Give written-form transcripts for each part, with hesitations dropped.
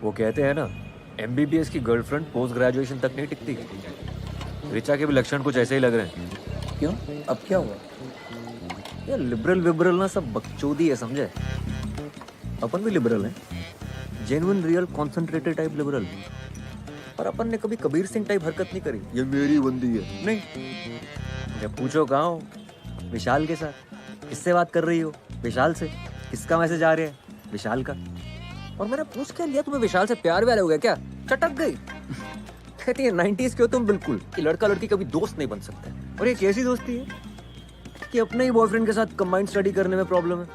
वो कहते हैं ना, एमबीबीएस की गर्लफ्रेंड पोस्ट ग्रेजुएशन तक नहीं टिकती। ऋचा के भी लक्षण कुछ ऐसे ही लग रहे हैं। क्यों? अब क्या हुआ? ये लिबरल विबरल ना सब बकचोदी है, समझे? अपन भी लिबरल हैं, genuine real concentrated type liberal. पर अपन ने कभी कबीर सिंह टाइप हरकत नहीं करी, ये मेरी बंदी है, नहीं। जब पूछो कहाँ हो, विशाल के साथ। किससे बात कर रही हो? विशाल से। किसका मैसेज आ रहा है? विशाल का। और मैंने पूछ क्या लिया, तुम्हें विशाल से प्यार व्यार हो गया क्या? चटक गई। कहती है 90s के हो तुम बिल्कुल, कि लड़का लड़की कभी दोस्त नहीं बन सकते। और ये कैसी दोस्ती है कि अपने ही बॉयफ्रेंड के साथ कंबाइंड स्टडी करने में प्रॉब्लम है।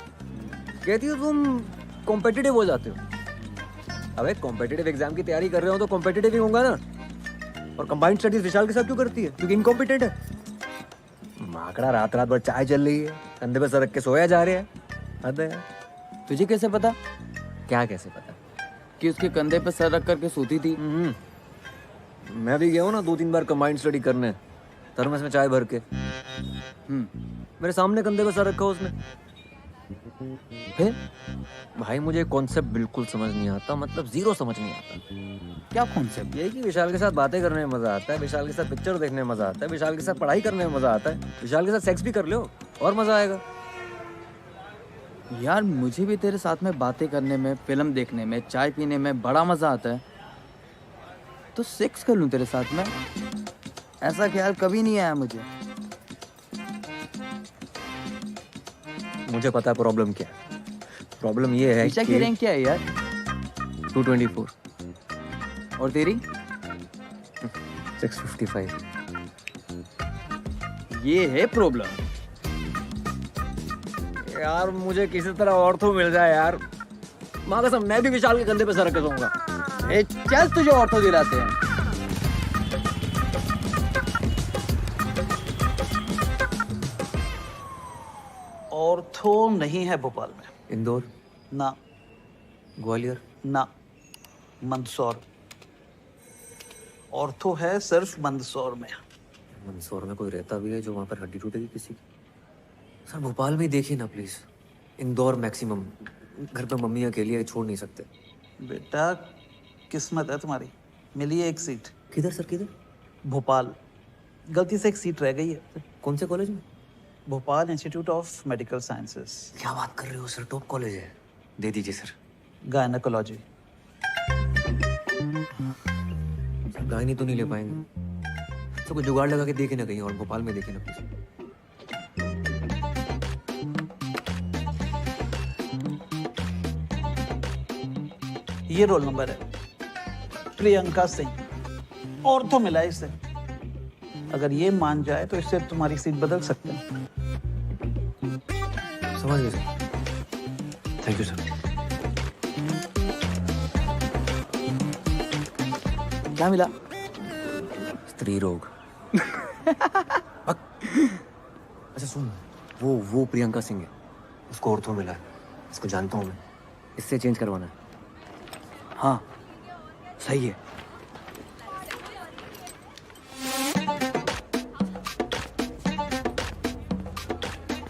कहती हो तुम कॉम्पिटिटिव हो जाते हो। अबे कॉम्पिटिटिव एग्जाम की तैयारी कर रहे हो तो कॉम्पिटिटिव ही होगा ना। और कंबाइंड स्टडीज विशाल के साथ क्यों करती है? क्योंकि इनकॉम्पिटेंट है। माकड़ा रात रात भर चाय चल रही है, कंधे पे सर रख के सोया जा रहा है। हद है यार। तुझे कैसे पता क्या कैसे पता? कि उसके कंधे पे सर रख करके सोती थी? मैं भी गया हूँ ना 2-3 बार कंबाइंड स्टडी करने, थर्मस में चाय भर के। मेरे सामने कंधे पे सर रखा उसने। फिर भाई मुझे कॉन्सेप्ट बिल्कुल समझ नहीं आता, मतलब जीरो समझ नहीं आता। क्या कॉन्सेप्ट? यही कि विशाल के साथ बातें करने में मजा आता है, विशाल के साथ पिक्चर देखने में मजा आता है, विशाल के साथ पढ़ाई करने में मजा आता है, विशाल के साथ सेक्स भी कर लो और मजा आएगा। यार मुझे भी तेरे साथ में बातें करने में, फिल्म देखने में, चाय पीने में बड़ा मजा आता है। तो सेक्स कर लूं तेरे साथ में? ऐसा ख्याल कभी नहीं आया मुझे। मुझे पता है प्रॉब्लम क्या है। प्रॉब्लम ये है ऋचा कि की रैंक क्या है यार? 224 और तेरी? 655। ये है प्रॉब्लम। यार मुझे किसी तरह और तो मिल जाए यार। माँ कसम मैं भी विशाल के कंधे पे सर रख के सोऊंगा। ए चल तुझे ऑर्थो दिलाते हैं। ऑर्थो नहीं है भोपाल में। इंदौर, ना ग्वालियर, ना, मंदसौर। ऑर्थो है सिर्फ मंदसौर में। मंदसौर में कोई रहता भी है जो वहाँ पर हड्डी टूटेगी किसी की? सर भोपाल में ही देखिए ना प्लीज। इंदौर मैक्सिमम। घर पे मम्मी अकेली है, छोड़ नहीं सकते। बेटा किस्मत है तुम्हारी, मिली है एक सीट। किधर सर, किधर? भोपाल। गलती से एक सीट रह गई है। कौन से कॉलेज में? Bhopal institute of medical sciences, क्या बात कर रहे हो सर, टॉप कॉलेज है। दे दीजिए सर। गायनेकोलॉजी। गायनी तो नहीं ले पाएंगे, तो कोई जुगाड़ लगा के देखे ना कहीं, और भोपाल में देखे ना प्लीज। ये रोल नंबर है, प्रियंका सिंह। ऑर्थो मिला है इसे। अगर ये मान जाए तो इससे तुम्हारी सीट बदल सकते हैं। समझ गए सर, थैंक यू सर। क्या मिला? स्त्री रोग। अच्छा सुन, वो प्रियंका सिंह है, उसको ऑर्थो मिला है। इसको जानता हूँ मैं, इससे चेंज करवाना है। हाँ सही है।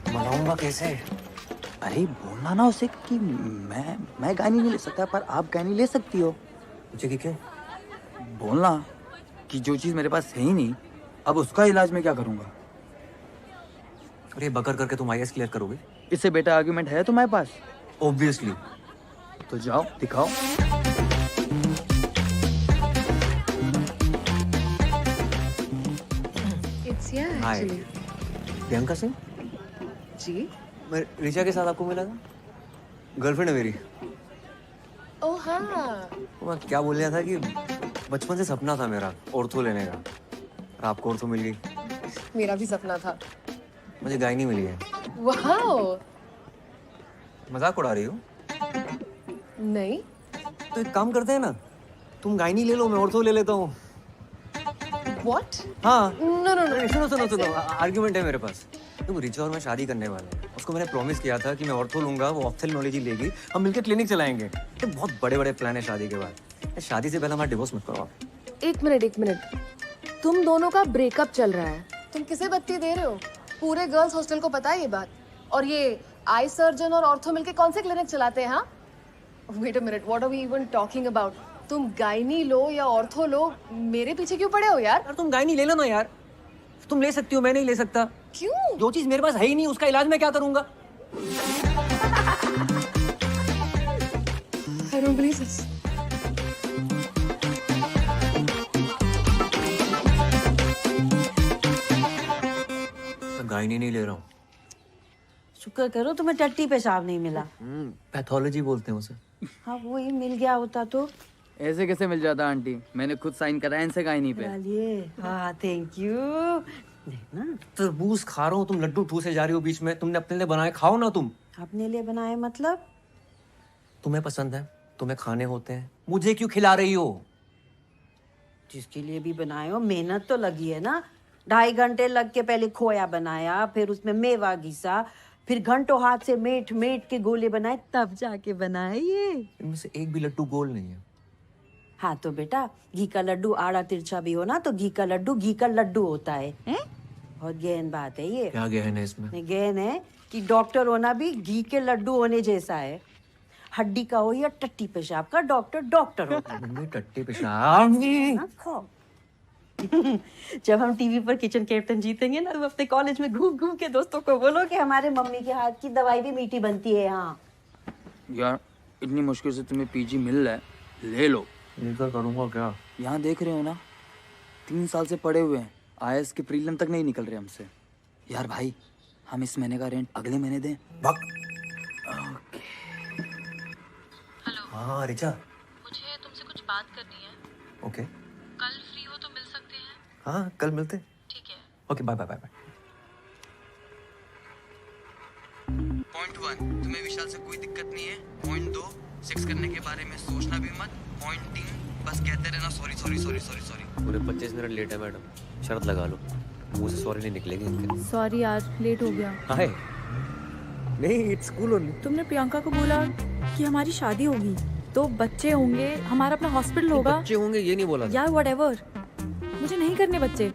मनाऊंगा कैसे? अरे बोलना ना उसे कि मैं गानी नहीं ले सकता पर आप गानी ले सकती हो। मुझे कि क्या? बोलना कि जो चीज मेरे पास है ही नहीं, अब उसका इलाज मैं क्या करूंगा। अरे बकर करके तुम आईएएस क्लियर करोगे? इससे बेटा आर्गुमेंट है तुम्हारे पास? ऑब्वियसली। तो जाओ दिखाओ। It's yeah, hi, actually. Priyanka Singh. जी? मैं ऋचा के साथ आपको मिला था, गर्लफ्रेंड है मेरी। ओह हाँ। तो मैं क्या बोल रहा था कि बचपन से सपना था मेरा ऑर्थो लेने का, और आपको ऑर्थो मिल गई। मेरा भी सपना था। मुझे गायनी मिली है। वाओ। मजाक उड़ा रही हो? नहीं। तो एक काम करते हैं ना, तुम गायनी ले लो, मैं ऑर्थो ले लेता हूँ। What? हाँ। No, no, no. सुनो, आर्ग्यूमेंट है मेरे पास। तो रिचा और मैं शादी करने वाले हैं। उसको मैंने प्रॉमिस किया था कि मैं ऑर्थो लूंगा, वो ऑप्थेल्मोलॉजी लेगी, हम मिलकर क्लिनिक चलाएंगे। तो बहुत बड़े बड़े प्लान है शादी के बाद। शादी से पहले हमारा डिवोर्स मत करो आप। एक मिनट। तुम दोनों का ब्रेकअप चल रहा है। तुम किसे बत्ती दे रहे हो? पूरे गर्ल्स हॉस्टल को पता है ये बात। और ये आई सर्जन और ऑर्थो मिलके कौन से क्लिनिक चलाते हैं? हाँ, wait a minute, what are we even talking about? तुम गायनी लो या ऑर्थो लो, मेरे पीछे क्यों पड़े हो यार? यार तुम गायनी ले लो ना यार, तुम ले सकती हो, मैं नहीं ले सकता। क्यों? जो चीज मेरे पास है ही नहीं उसका इलाज मैं क्या करूंगा? I don't believe this. मैं गायनी नहीं ले रहा हूँ। शुक्र करो तुम्हें टट्टी पेशाब नहीं मिला। पैथोलॉजी बोलते हैं उसे। हाँ वही मिल गया होता तो। ऐसे कैसे मिल जाता आंटी? मैंने खुद साइन कराया इनसे गायनी पे। डालिए। हाँ थैंक यू। देखना तरबूज खा रहा हूँ, तुम लड्डू ठूसे जा रही हो बीच में। तुमने अपने लिए बनाए, खाओ ना तुम। अपने लिए बनाए मतलब? तुम्हें पसंद है, तुम्हें खाने होते हैं, मुझे क्यों खिला रही हो? जिसके लिए भी बनाए हो मेहनत तो लगी है ना। 2.5 घंटे लग के पहले खोया बनाया, फिर उसमें मेवा घिसा, फिर घंटों हाथ से मेट मेट के गोले बनाए, तब जाके बनाए ये। इनमें से एक भी लड्डू गोल नहीं है। हाँ तो बेटा घी का लड्डू आड़ा तिरछा भी हो ना तो घी का लड्डू घी का लड्डू होता है, हैं? बहुत गहन बात है ये। क्या गहन है इसमें? नहीं, गहन है कि डॉक्टर होना भी घी के लड्डू होने जैसा है। हड्डी का हो या टट्टी पेशाब का, डॉक्टर डॉक्टर होता है। मम्मी टट्टी पेशाब। हाँ, खाओ। जब हम टीवी पर किचन कैप्टन जीतेंगे ना, तो अपने कॉलेज में घूम घूम के दोस्तों को बोलो कि हमारे मम्मी के हाथ की दवाई भी मीठी बनती है यहाँ। यार इतनी मुश्किल से तुम्हें पीजी मिल रहा है, ले लो। लेकर करूंगा क्या? यहाँ देख रहे हो ना, 3 साल से पड़े हुए हैं, आईएएस के प्रीलिम तक नहीं निकल रहे हमसे। यार भाई हम इस महीने का रेंट अगले महीने दें। हाँ रिचा, मुझे तुमसे कुछ बात करनी है। ओके। कल फ्री हो तो मिल सकते हैं? हाँ कल मिलते हैं। ठीक है। Okay bye bye bye bye. Point 1, तुम्हें विशाल से कोई दिक्कत नहीं है। पॉइंट 2, सेक्स करने के बारे में सोचना भी मत। पॉइंट 3, बस कहते रहना sorry sorry sorry sorry sorry. पूरे 25 मिनट लेट है मैडम, शर्त लगा लो, मुंह से सॉरी नहीं निकलेगी इनके। सॉरी यार, लेट हो गया। हाय नहीं, इट्स कूल ओनली। तुमने प्रियंका को बोला कि हमारी शादी होगी तो बच्चे होंगे, हमारा अपना हॉस्पिटल होगा। बच्चे होंगे ये नहीं बोला था। यार व्हाटएवर, मुझे नहीं करने बच्चे,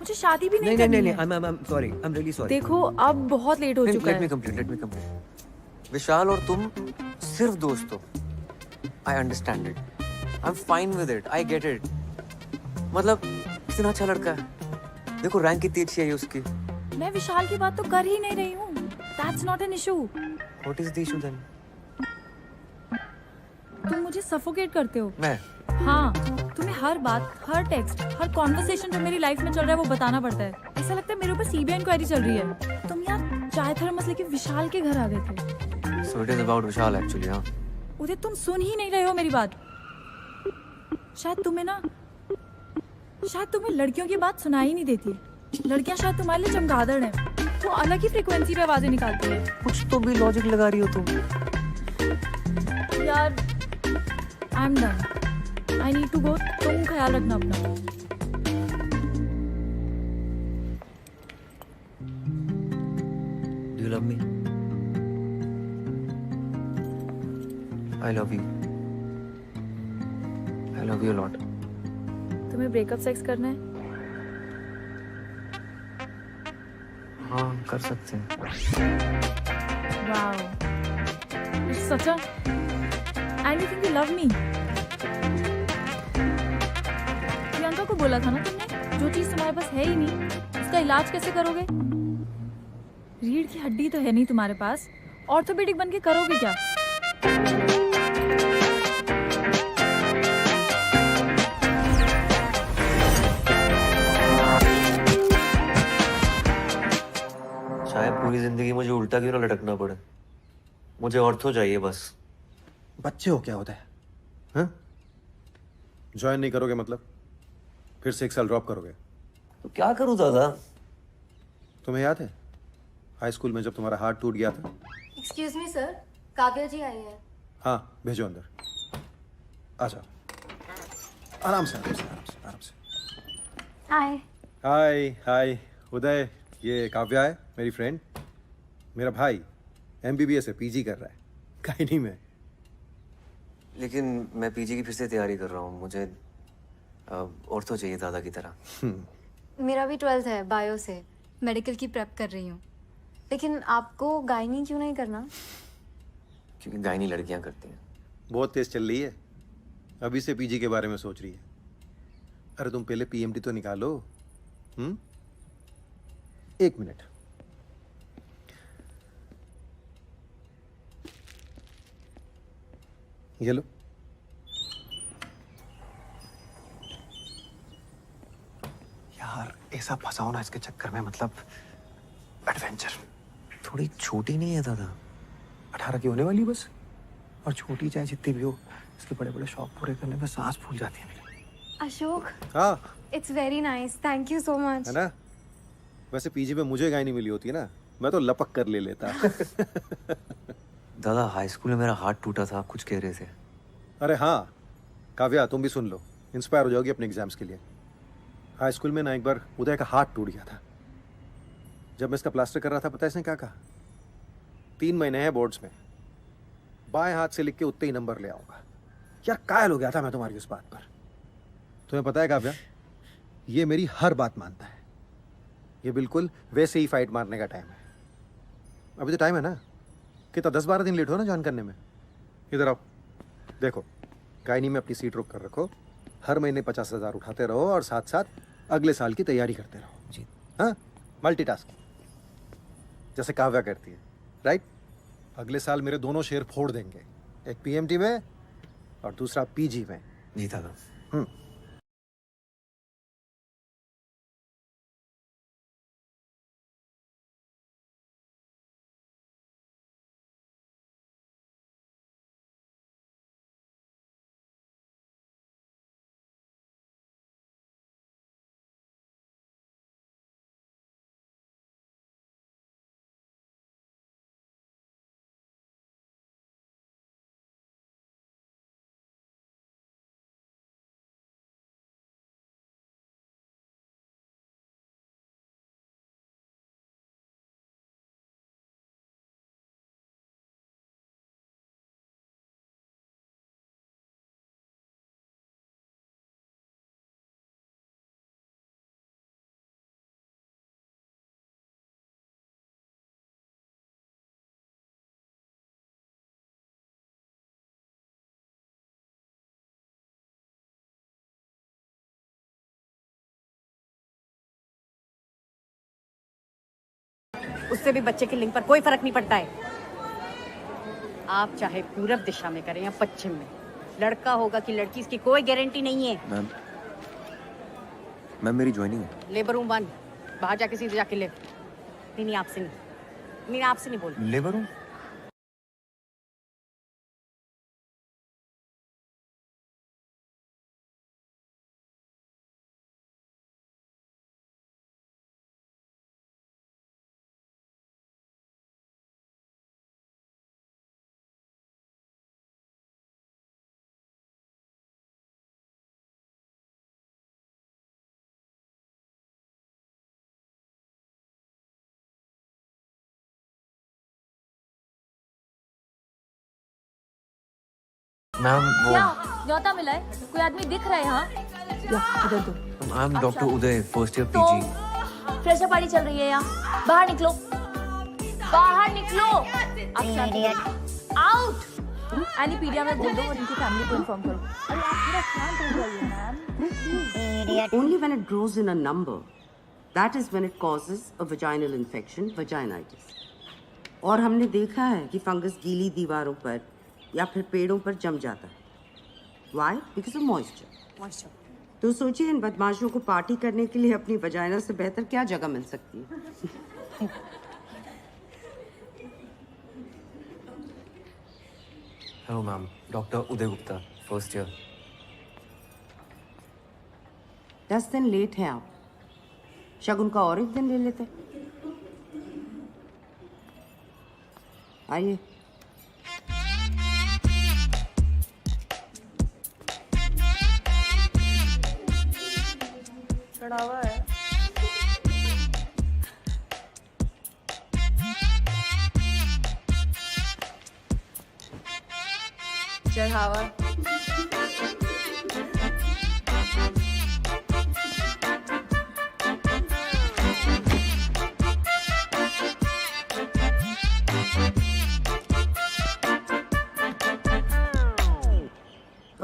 मुझे शादी भी नहीं करनी है। I am sorry, I am really sorry. देखो अब बहुत लेट हो चुका लेट मी है। कंप्लीट। विशाल और तुम सिर्फ दोस्त हो। I understand it, I am fine with it, I get it. मतलब इतना अच्छा लड़का है, देखो रैंक कितनी अच्छी है उसकी। मैं विशाल की बात तो कर ही नहीं रही हूँ। That's not an issue. What is the issue then? तुम मुझे सफोकेट करते हो। मैं? हाँ, तुम्हें हर बात, हर टेक्स्ट, हर कॉन्वर्सेशन जो मेरी लाइफ में चल रहा है वो बताना पड़ता है। ऐसा लगता है मेरे ऊपर सीबीआई इंक्वायरी चल रही है। तुम यार चाय थर्मस लेके विशाल के घर आ गए थे। So it is about Vishal actually. हाँ उदय तुम सुन ही नहीं रहे हो मेरी बात। शायद तुम्हें लड़कियों की बात सुनाई नहीं देती। लड़कियां शायद तुम्हारे लिए चमगादड़ हैं, वो अलग ही फ्रीक्वेंसी पे आवाजें निकालती है। कुछ तो भी लॉजिक लगा रही हो तुम। यार I am done, I need to go. तुम ख्याल रखना अपना। Do you love me? I love you, I love you lot. तुम्हें ब्रेकअप सेक्स करना है? हाँ कर सकते हैं। Wow, it's such a, I don't think you love me. Priyanka को बोला था ना तुमने, जो चीज तुम्हारे पास है ही नहीं उसका इलाज कैसे करोगे? रीढ़ की हड्डी तो है नहीं तुम्हारे पास, ऑर्थोपेडिक बन के करोगे क्या? शायद पूरी जिंदगी मुझे उल्टा क्यों ना लटकना पड़े, मुझे ऑर्थो चाहिए बस। बच्चे हो क्या होता है? हाँ? ज्वाइन नहीं करोगे मतलब? फिर से 1 साल ड्रॉप करोगे? तो क्या करूं दादा? तुम्हें याद है हाई स्कूल में जब तुम्हारा हार्ट टूट गया था? एक्सक्यूज मी सर, काव्या जी आई है। हाँ भेजो अंदर। आ जाओ, आराम से आराम से आराम से आराम से। हाय। हाय हाय उदय, ये काव्या है मेरी फ्रेंड। मेरा भाई MBBS है, PG कर रहा है गायनी में। लेकिन मैं पीजी की फिर से तैयारी कर रहा हूँ, मुझे ऑर्थो चाहिए दादा की तरह। मेरा भी 12th है, बायो से। मेडिकल की प्रेप कर रही हूँ। लेकिन आपको गायनी क्यों नहीं करना? क्योंकि गायनी लड़कियां करती हैं। बहुत तेज चल रही है, अभी से पीजी के बारे में सोच रही है। अरे तुम पहले पीएमटी तो निकालो। 1 मिनट। ये लो। यार ऐसा फंसाओ ना इसके चक्कर में, मतलब एडवेंचर। थोड़ी छोटी नहीं है दादा? 18 की होने वाली बस, और छोटी चाहे जितनी भी हो, इसके बड़े बड़े शौक पूरे करने में सांस फूल जाती है मेरी। अशोक, हाँ it's very nice, thank you so much. है ना? वैसे पीजी में मुझे गायनी मिली होती है ना, मैं तो लपक कर ले लेता। दादा हाई स्कूल में मेरा हाथ टूटा था, आप कुछ कह रहे थे। अरे हाँ काव्या, तुम भी सुन लो, इंस्पायर हो जाओगी अपने एग्जाम्स के लिए। हाई स्कूल में ना एक बार उदय का हाथ टूट गया था। जब मैं इसका प्लास्टर कर रहा था, पता है इसने क्या कहा? 3 महीने हैं बोर्ड्स में, बाएं हाथ से लिख के उतने ही नंबर ले आऊंगा। यार कायल हो गया था मैं तुम्हारी उस बात पर। तुम्हें पता है काव्या, ये मेरी हर बात मानता है। ये बिल्कुल वैसे ही फाइट मारने का टाइम है। अभी तो टाइम है ना, कितना 10-12 दिन लेट हो ना ज्वाइन करने में। इधर आओ, देखो गायनी में अपनी सीट रोक कर रखो, हर महीने 50,000 उठाते रहो और साथ साथ अगले साल की तैयारी करते रहो जी। हाँ, मल्टीटास्किंग जैसे काव्या करती है, राइट? अगले साल मेरे दोनों शेयर फोड़ देंगे, एक पीएमटी में और दूसरा पीजी में। जी दादा। उससे भी बच्चे की लिंग पर कोई फर्क नहीं पड़ता है। आप चाहे पूरब दिशा में करें या पश्चिम में, लड़का होगा कि लड़की, इसकी कोई गारंटी नहीं है। मैम मेरी ज्वाइनिंग है। लेबर रूम 1, बाहर जाके सीधे जाके ले। नहीं आपसे नहीं, नहीं आपसे नहीं बोल। Labour room? मैम वो क्या न्योता मिला है? कोई आदमी दिख रहा है यहाँ? इधर दो। आई am doctor Uday, first year तो पीजी। फ्रेशर पार्टी चल रही है यहाँ, बाहर निकलो, बाहर निकलो। आप आउट। एनी पीडिया में बोल दो और इनकी फैमिली को इन्फॉर्म करो। अरे आप पूरा शांत हो जाइए ma'am. Only when it grows in a number, that is when it causes a vaginal infection, vaginitis. और हमने देखा है कि फंगस गीली दीवारों पर या फिर पेड़ों पर जम जाता है। Why? Because of moisture. तो सोचिए इन बदमाशों को पार्टी करने के लिए अपनी वजाइना से बेहतर क्या जगह मिल सकती है। हेलो मैम, डॉक्टर उदय गुप्ता, फर्स्ट ईयर। 10 दिन लेट हैं आप, शगुन का और एक दिन ले लेते। आइए। चढ़ावा है। चढ़ावा।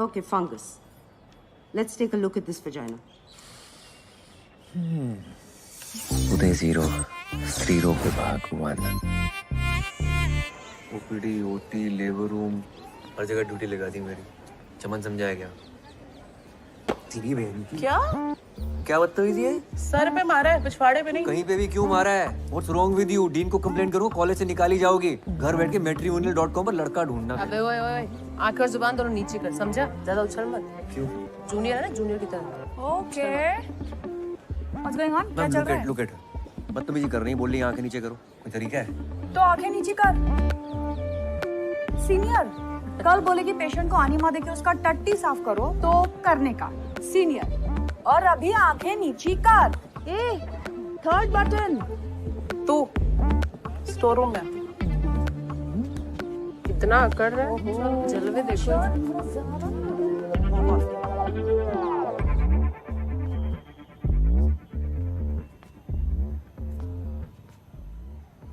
Okay, fungus. Let's take a look at this vagina. उदय 0 स्त्री रोग विभाग 1 ओपीडी ओटी लेबर रूम हर जगह ड्यूटी लगा दी मेरी। चमन समझाया क्या? तेरी बहन की क्या बदतमीजी है? सर पे मारा है, पिछवाड़े पे नहीं। कहीं पे भी क्यों मारा है? What's wrong with you? Dean को कंप्लेंट करो, कॉलेज से निकाली जाओगी। घर बैठ के matrimonial.com पर लड़का ढूंढना। अबे ओए ओए, आंखें और जुबान दोनों नीचे कर, समझा? ज्यादा उछल मत। क्यों? जूनियर है ना, जूनियर की तरह। Okay what's going on? क्या चल रहा है? Look at बदतमीजी कर रही है, बोल रही है आंखें नीचे करो। कोई तरीका है? तो आंखें नीचे कर। सीनियर कल बोलेगी पेशेंट को आनीमा देके उसका टट्टी साफ करो तो करने का। सीनियर और अभी आंखें नीची कर। ए थर्ड बटन। तू स्टोर रूम में इतना अकड़ रहा है, जलवे देखो।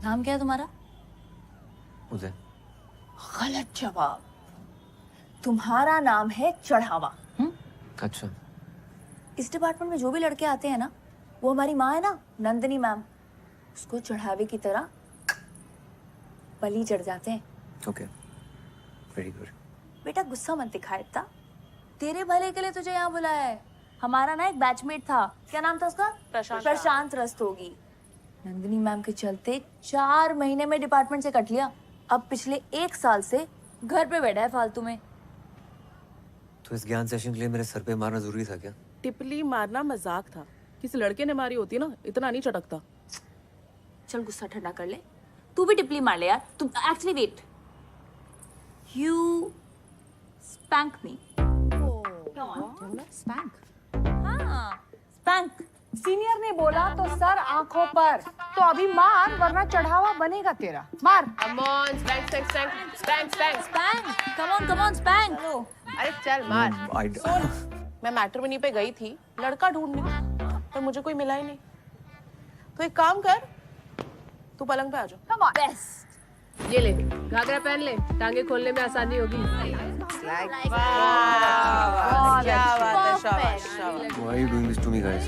नाम क्या है तुम्हारा? उदय। गलत जवाब। तुम्हारा नाम है चढ़ावा। अच्छा। इस डिपार्टमेंट में जो भी लड़के आते हैं ना, वो हमारी माँ है ना, नंदिनी मैम, उसको चढ़ावे की तरह बलि चढ़ जाते हैं। Okay very good. बेटा गुस्सा मत दिखा इतना, तेरे भले के लिए तुझे यहाँ बुलाया है। हमारा ना एक बैचमेट था, क्या नाम था उसका? प्रशांत रस्तोगी। नंदिनी मैम के चलते 4 महीने में डिपार्टमेंट से कट लिया। अब पिछले 1 साल से घर पे बैठा है फालतू में। तो इस ज्ञान सेशन के लिए मेरे सर पे मारना जरूरी था क्या? टिपली मारना मजाक था, किसी लड़के ने मारी होती ना इतना नहीं चटकता। चल गुस्सा ठंडा कर ले, तू भी टिपली मार ले यार। तू actually wait, you spank me. Spank? हाँ स्पैंक। सीनियर ने बोला तो सर आंखों पर, तो अभी मार वरना चढ़ावा बनेगा तेरा। मार। Come on, spank, spank, spank, spank, spank. Spank, come on spank. अरे चल मार। सुन, मैं मैट्रिमोनी पे गई थी लड़का ढूंढने, पर मुझे कोई मिला ही नहीं। तो एक काम कर, तू पलंग पे आ जा। Come on. Best. ये ले, घाघरा पहन ले, टांगे खोलने में आसानी होगी। Why are you doing this to me, guys?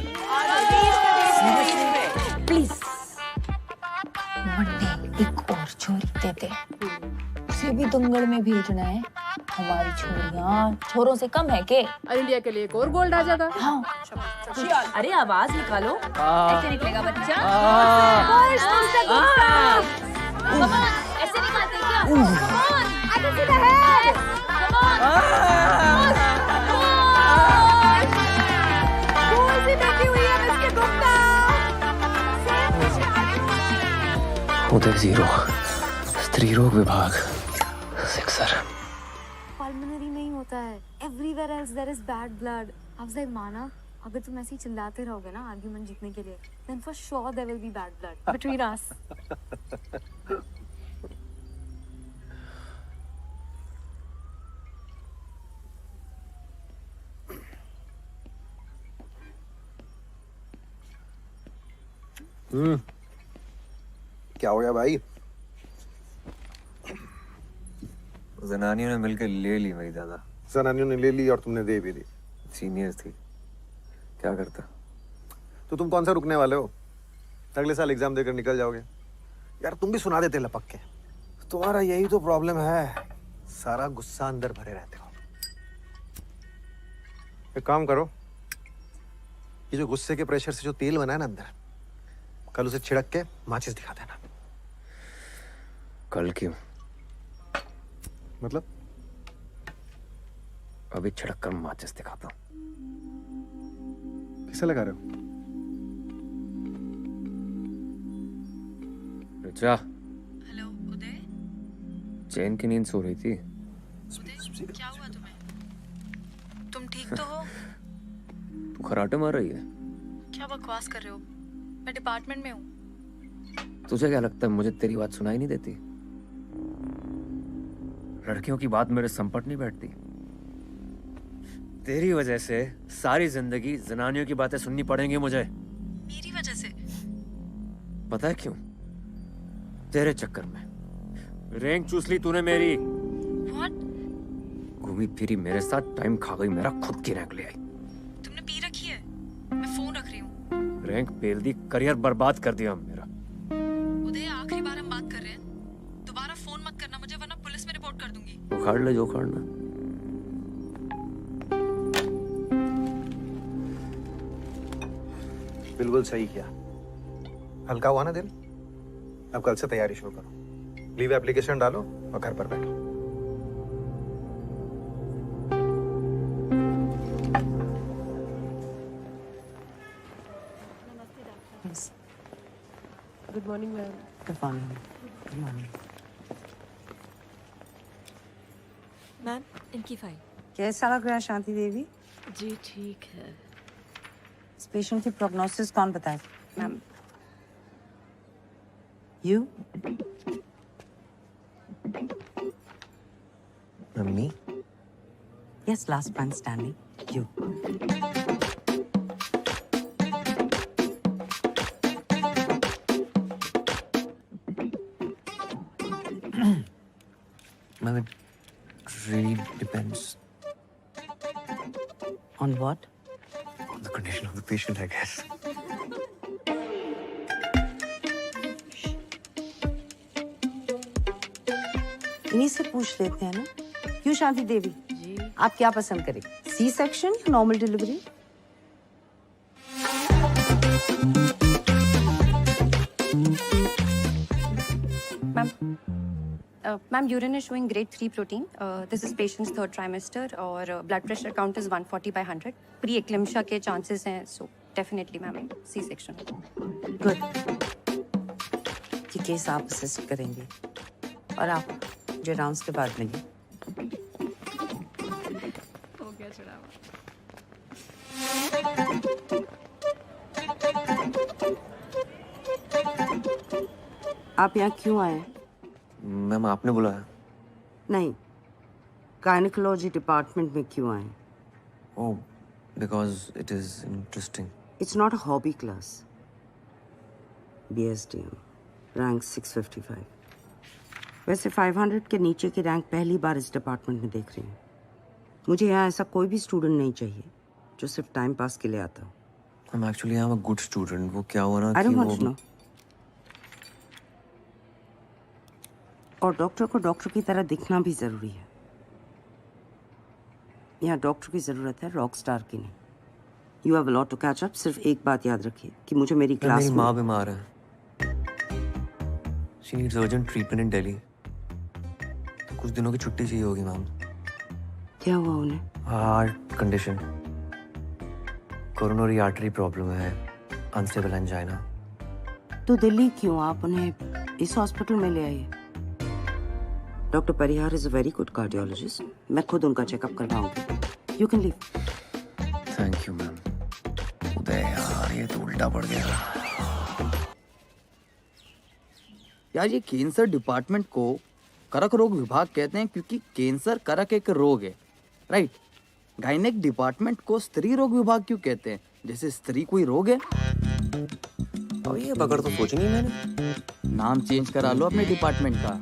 Please Monday एक और छोरी दे दे, उसे भी दंगल में भेजना है। हमारी छोरियां छोरों से कम है के? और इंडिया के लिए एक और गोल्ड आ जाता। हाँ। अरे आवाज निकालो, ऐसे निकलेगा बच्चा। ऐसे निकालते क्या? आगे सीधा है। गोल से बैठी हुई है इसके गुप्ता। उदय 0 स्त्री रोग विभाग 6 पल्मोनरी में ही होता है, everywhere else there is bad blood. Afzal माना, अगर तुम ऐसे ही चिल्लाते रहोगे ना आर्गुमेंट जीतने के लिए, then for sure there will be bad blood between us. क्या हो गया भाई? जनानियों ने मिलकर ले ली मेरी दादा। जनानियों ने ले ली और तुमने दे भी दी। सीनियर थी, क्या करता? तो तुम कौन सा रुकने वाले हो? अगले साल एग्जाम देकर निकल जाओगे। यार तुम भी सुना देते लपक के। तुम्हारा यही तो प्रॉब्लम है, सारा गुस्सा अंदर भरे रहते हो। एक काम करो, ये जो गुस्से के प्रेशर से जो तेल बना है ना अंदर, कल उसे छिड़क के माचिस दिखा देना। कल क्यों? मतलब? अभी छिड़क कर माचिस दिखाता हूँ। किसे लगा रहे हो? रिचा। हेलो उदय। चैन की नींद सो रही थी। उदय क्या हुआ तुम्हें? तुम ठीक तो हो? तू खराटे मार रही है? क्या बकवास कर रहे हो? मैं डिपार्टमेंट में हूँ। तुझे क्या लगता है मुझे तेरी बात सुनाई नहीं देती? लड़कियों की बात मेरे संपट नहीं बैठती। तेरी वजह से सारी जिंदगी जनानियों की बातें सुननी पड़ेंगी मुझे। मेरी वजह से? पता है क्यों? तेरे चक्कर में रैंक चूस ली तूने मेरी। What? घूमी फिरी मेरे साथ, टाइम खा गई मेरा, खुद की रैंक ले आई। तुमने पी रखी है? मैं फोन रख रही हूँ। रैंक पेल दी, करियर बर्बाद कर दिया मेरा। उदय, आखिरी बार हम बात कर रहे हैं, दोबारा फोन मत करना मुझे, वरना पुलिस में रिपोर्ट कर दूंगी। उखाड़ ले जो उखाड़ना। बिल्कुल सही किया। हल्का हुआ ना दिल? अब कल से तैयारी शुरू करो। लीव एप्लीकेशन डालो और घर पर बैठो। Good morning ma'am. Good morning. Good morning. Ma'am, इनकी फाइल। कैसा लग रहा है शांति देवी? जी ठीक है। इस पेशेंट की प्रोग्नोसिस कौन बताए? Ma'am. You? Mummy, yes, last man standing. You. Ma'am, it really depends On what? on the condition of the patient, I guess. इन्हीं से पूछ लेते हैं ना। क्यों शांति देवी जी, आप क्या पसंद करें, सी सेक्शन या normal delivery? Ma'am, urine is showing grade 3 protein. This is patient's third trimester और blood pressure count is 140 by 100. Pre-eclampsia के chances हैं, so definitely ma'am C-section. Good. ये केस आप असिस्ट करेंगे और आप जो राउंड्स के बाद मिलिए। हो गया चढ़ावा। आप यहाँ क्यों आए? मैम, आपने बुलाया? नहीं, गायनेकोलॉजी डिपार्टमेंट में क्यों आए? Oh, because it is interesting. It's not a hobby class. BSDM, rank 655. वैसे 500 के नीचे की रैंक पहली बार इस डिपार्टमेंट में देख रही हूँ। मुझे यहाँ ऐसा कोई भी स्टूडेंट नहीं चाहिए जो सिर्फ टाइम पास के लिए आता हो। I'm actually I'm a good student. वो क्या हुआ ना I कि don't वो want to know. और डॉक्टर को डॉक्टर की तरह दिखना भी जरूरी है। यहाँ डॉक्टर की जरूरत है, रॉक स्टार की नहीं। You have a lot to catch up. सिर्फ एक बात याद रखिए कि मुझे मेरी क्लास मेरी में माँ बीमार है। She needs urgent treatment in Delhi. तो कुछ दिनों की छुट्टी चाहिए होगी मैम। क्या हुआ उन्हें? Heart condition, coronary artery problem है, अनस्टेबल एंजाइना। तो दिल्ली क्यों? आप उन्हें इस हॉस्पिटल में ले आइए। Doctor Parihar is a very good cardiologist. मैं खुद उनका चेकअप करवाऊंगी। You can leave. Thank you ma'am. Uday यार, ये तो उल्टा पड़ गया। यार ये कैंसर डिपार्टमेंट को करक रोग विभाग कहते हैं क्योंकि कैंसर करक एक रोग है, राइट? गायनेक डिपार्टमेंट को स्त्री रोग विभाग क्यों कहते हैं, जैसे स्त्री कोई रोग है? और ये बगड़ तो सोची नहीं मैंने। नाम चेंज करा लो अपने डिपार्टमेंट का।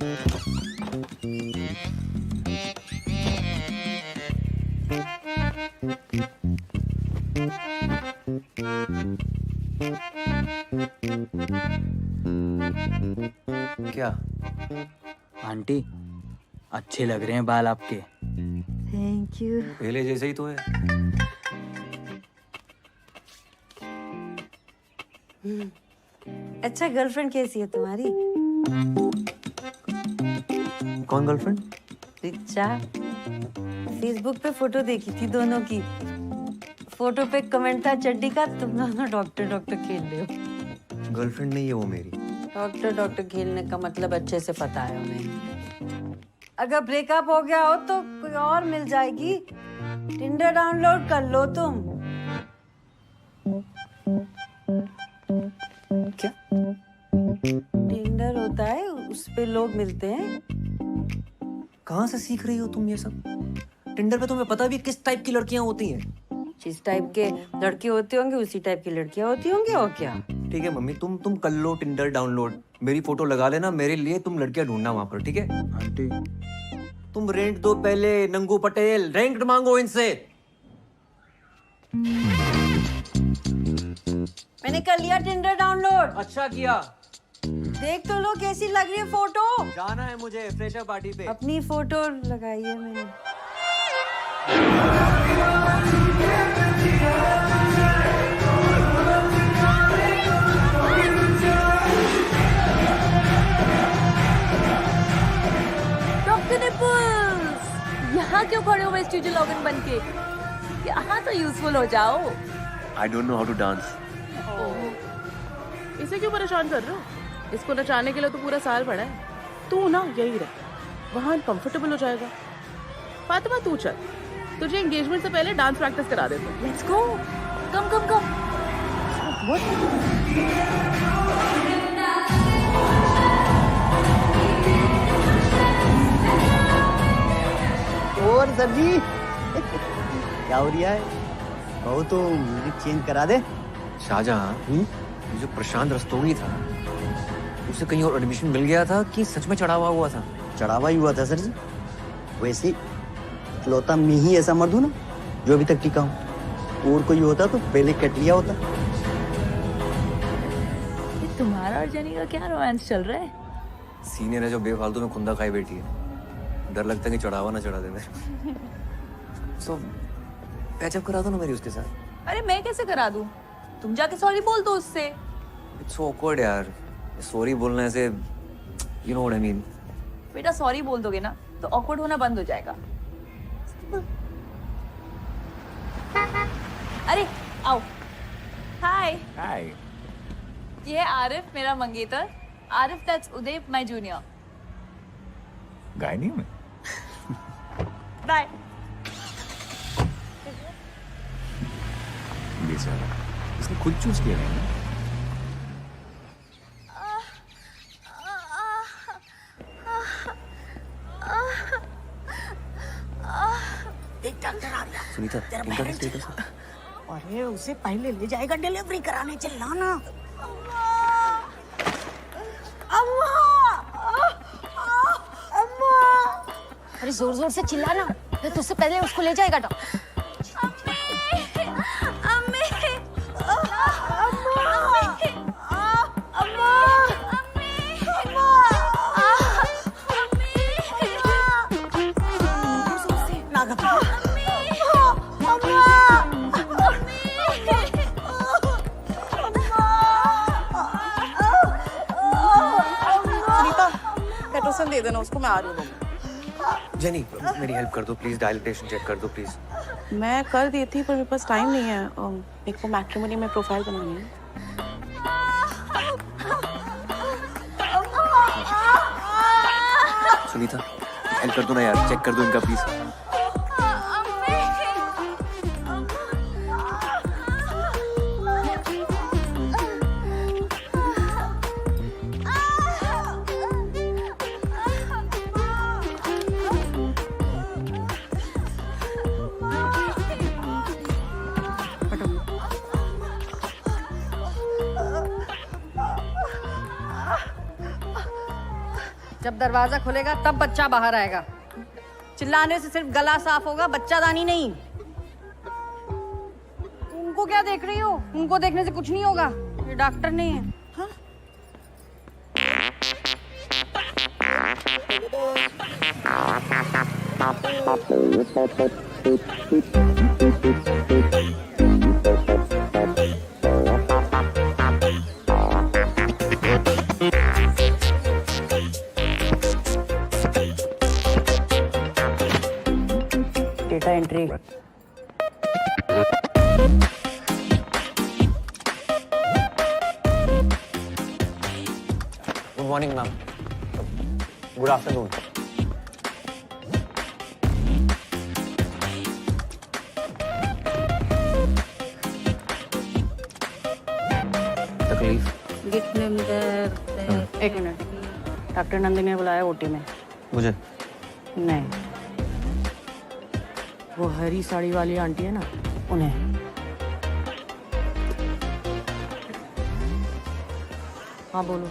क्या आंटी, अच्छे लग रहे हैं बाल आपके। Thank you. पहले जैसे ही तो है। अच्छा, गर्लफ्रेंड कैसी है तुम्हारी? कौन गर्लफ्रेंड? रिचा। फेसबुक पे फोटो देखी थी दोनों की। फोटो पे कमेंट था चड्डी का, तुम दोनों डॉक्टर डॉक्टर खेल रहे हो। गर्लफ्रेंड नहीं है वो मेरी। डॉक्टर डॉक्टर खेलने का मतलब अच्छे से पता है उन्हें। अगर ब्रेकअप हो गया हो तो कोई और मिल जाएगी। टिंडर डाउनलोड कर लो तुम। क्या? टिंडर होता है, उस पे लोग मिलते हैं। कहाँ से सीख रही हो तुम ये सब? टिंडर पे तुम्हें पता भी किस टाइप की लड़कियां होती हैं? जिस टाइप के लड़के होते होंगे उसी टाइप की लड़कियां होती होंगी, और क्या। ठीक है मम्मी, तुम कर लो टिंडर डाउनलोड, मेरी फोटो लगा लेना, मेरे लिए तुम लड़कियां ढूंढना वहां पर, ठीक है? आंटी, तुम रेंट दो पहले, नंगू पटेल, रेंट मांगो इनसे। मैंने कर लिया टिंडर डाउनलोड। अच्छा किया। देख तो लो कैसी लग रही है फोटो। जाना है मुझे फ्रेशर पार्टी पे। अपनी फोटो लगाई है मैंने। डॉक्टर निपुल्स, यहाँ क्यों खड़े हो मैं स्टूडियो लॉगिन बन के? यहाँ तो यूजफुल हो जाओ। I don't know how to dance. इसे क्यों परेशान कर रहे हो? इसको नचाने के लिए तो पूरा साल पड़ा है। तू ना यही रह, वहाँ कंफर्टेबल हो जाएगा। फातिमा तू चल, तुझे एंगेजमेंट से पहले डांस प्रैक्टिस करा देते हैं। लेट्स गो, कम कम कम। और सर जी क्या हो रहा है? कहो तो म्यूजिक चेंज करा दे। शाहजहां, ये जो प्रशांत रस्तोगी था, उसे कहीं और एडमिशन मिल गया था कि सच में चढ़ावा हुआ था? चढ़ावा ही हुआ था सर जी। वैसे इकलौता मैं ही ऐसा मर्द हूं ना जो अभी तक टिका हूं। और कोई होता तो पहले कट लिया होता। ये तुम्हारा और जेनी का क्या रोमांस चल रहा है? सीनियर है जो बेफालतू में खुंदा खाई बैठी है। डर लगता है कि चढ़ावा ना चढ़ा दे मेरे। तो पैचअप करा दो ना मेरी उसके साथ। अरे मैं कैसे करा दूं? तुम जाके सॉरी बोल दो उससे। इट्स सो ऑकवर्ड यार, सॉरी बोलने से, you know what I mean. बेटा सॉरी बोल दोगे ना तो ऑकवर्ड होना बंद हो जाएगा। अरे आओ। हाय। हाय। ये है आरिफ, मेरा मंगेतर। Arif, that's Uday, my junior. Gynae में। बाय। बेचारा, इसने खुद चूज किया है ना। सुनीता, इनका क्या स्टेटस है? अरे उसे पहले ले जाएगा डिलीवरी कराने, चिल्ला ना। अरे जोर जोर से चिल्लाना, फिर तुझसे पहले उसको ले जाएगा डॉक्टर। पेट्रोसन दे देना उसको, मैं आ रही हूँ। जेनी, मेरी हेल्प कर दो प्लीज, डायलिटेशन चेक कर दो प्लीज। मैं कर दी थी पर मेरे पास टाइम नहीं है। मेरे को मैट्रिमोनी में प्रोफाइल बनानी है। सुनीता, हेल्प कर दो ना यार, चेक कर दो इनका प्लीज। जब दरवाजा खुलेगा तब बच्चा बाहर आएगा। चिल्लाने से सिर्फ गला साफ होगा, बच्चादानी नहीं। उनको क्या देख रही हो? उनको देखने से कुछ नहीं होगा, ये डॉक्टर नहीं है। हाँ? Data entry. Good morning ma'am. Good afternoon. तकलीफ? एक मिनट, डॉक्टर नंदिनी ने बुलाया ओटी में। मुझे? नहीं, वो हरी साड़ी वाली आंटी है ना, उन्हें। हाँ बोलो।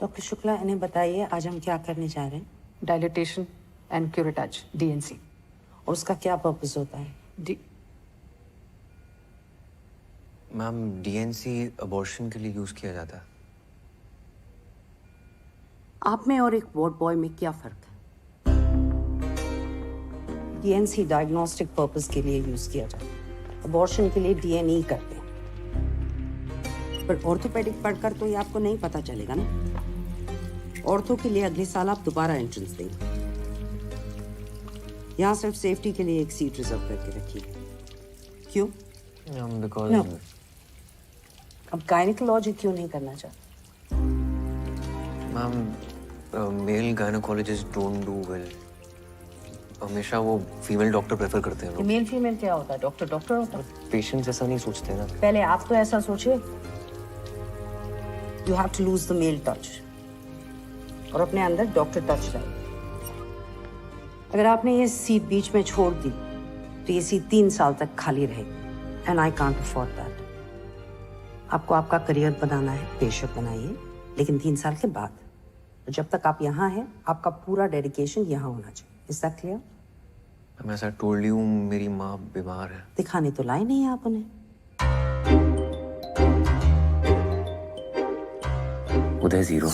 डॉक्टर शुक्ला, इन्हें बताइए आज हम क्या करने जा रहे हैं। Dilatation and curettage, DNC। और उसका क्या पर्पस होता है? मैम डीएनसी अबॉर्शन के लिए यूज किया जाता है। आप में और एक वार्ड बॉय में क्या फर्क है? डीएनसी डायग्नोस्टिक पर्पस के लिए यूज किया जाता है, अबॉर्शन के लिए डीएनई करते हैं। पर ऑर्थोपेडिक पढ़कर तो ये आपको नहीं पता चलेगा ना। ऑर्थो के लिए अगले साल आप दोबारा एंट्रेंस देंगे। यहाँ सिर्फ सेफ्टी के लिए एक सीट रिजर्व करके रखिए। क्यों? Because No. अब गायनिकोलॉजी क्यों नहीं करना चाहते? Ma'am male gynaecologist don't do well. हमेशा वो फीमेल डॉक्टर प्रेफर करते हैं लोग। मेल फीमेल क्या होता है? डॉक्टर डॉक्टर होता है। पेशेंट्स ऐसा नहीं सोचते ना। पहले आप तो ऐसा सोचिए। You have to lose the male touch और अपने अंदर डॉक्टर टच लाइए। अगर आपने ये सीट बीच में छोड़ दी तो ये सीट 3 साल तक खाली रहेगी and I can't afford that. आपको आपका करियर बनाना है, बेशक बनाइए, लेकिन 3 साल के बाद। जब तक आप यहाँ हैं, आपका पूरा डेडिकेशन यहाँ होना चाहिए। Is that clear? मैं ऐसा टोल्ड यू, मेरी माँ बीमार है। दिखाने तो लाए नहीं आप उन्हें। उदय 0,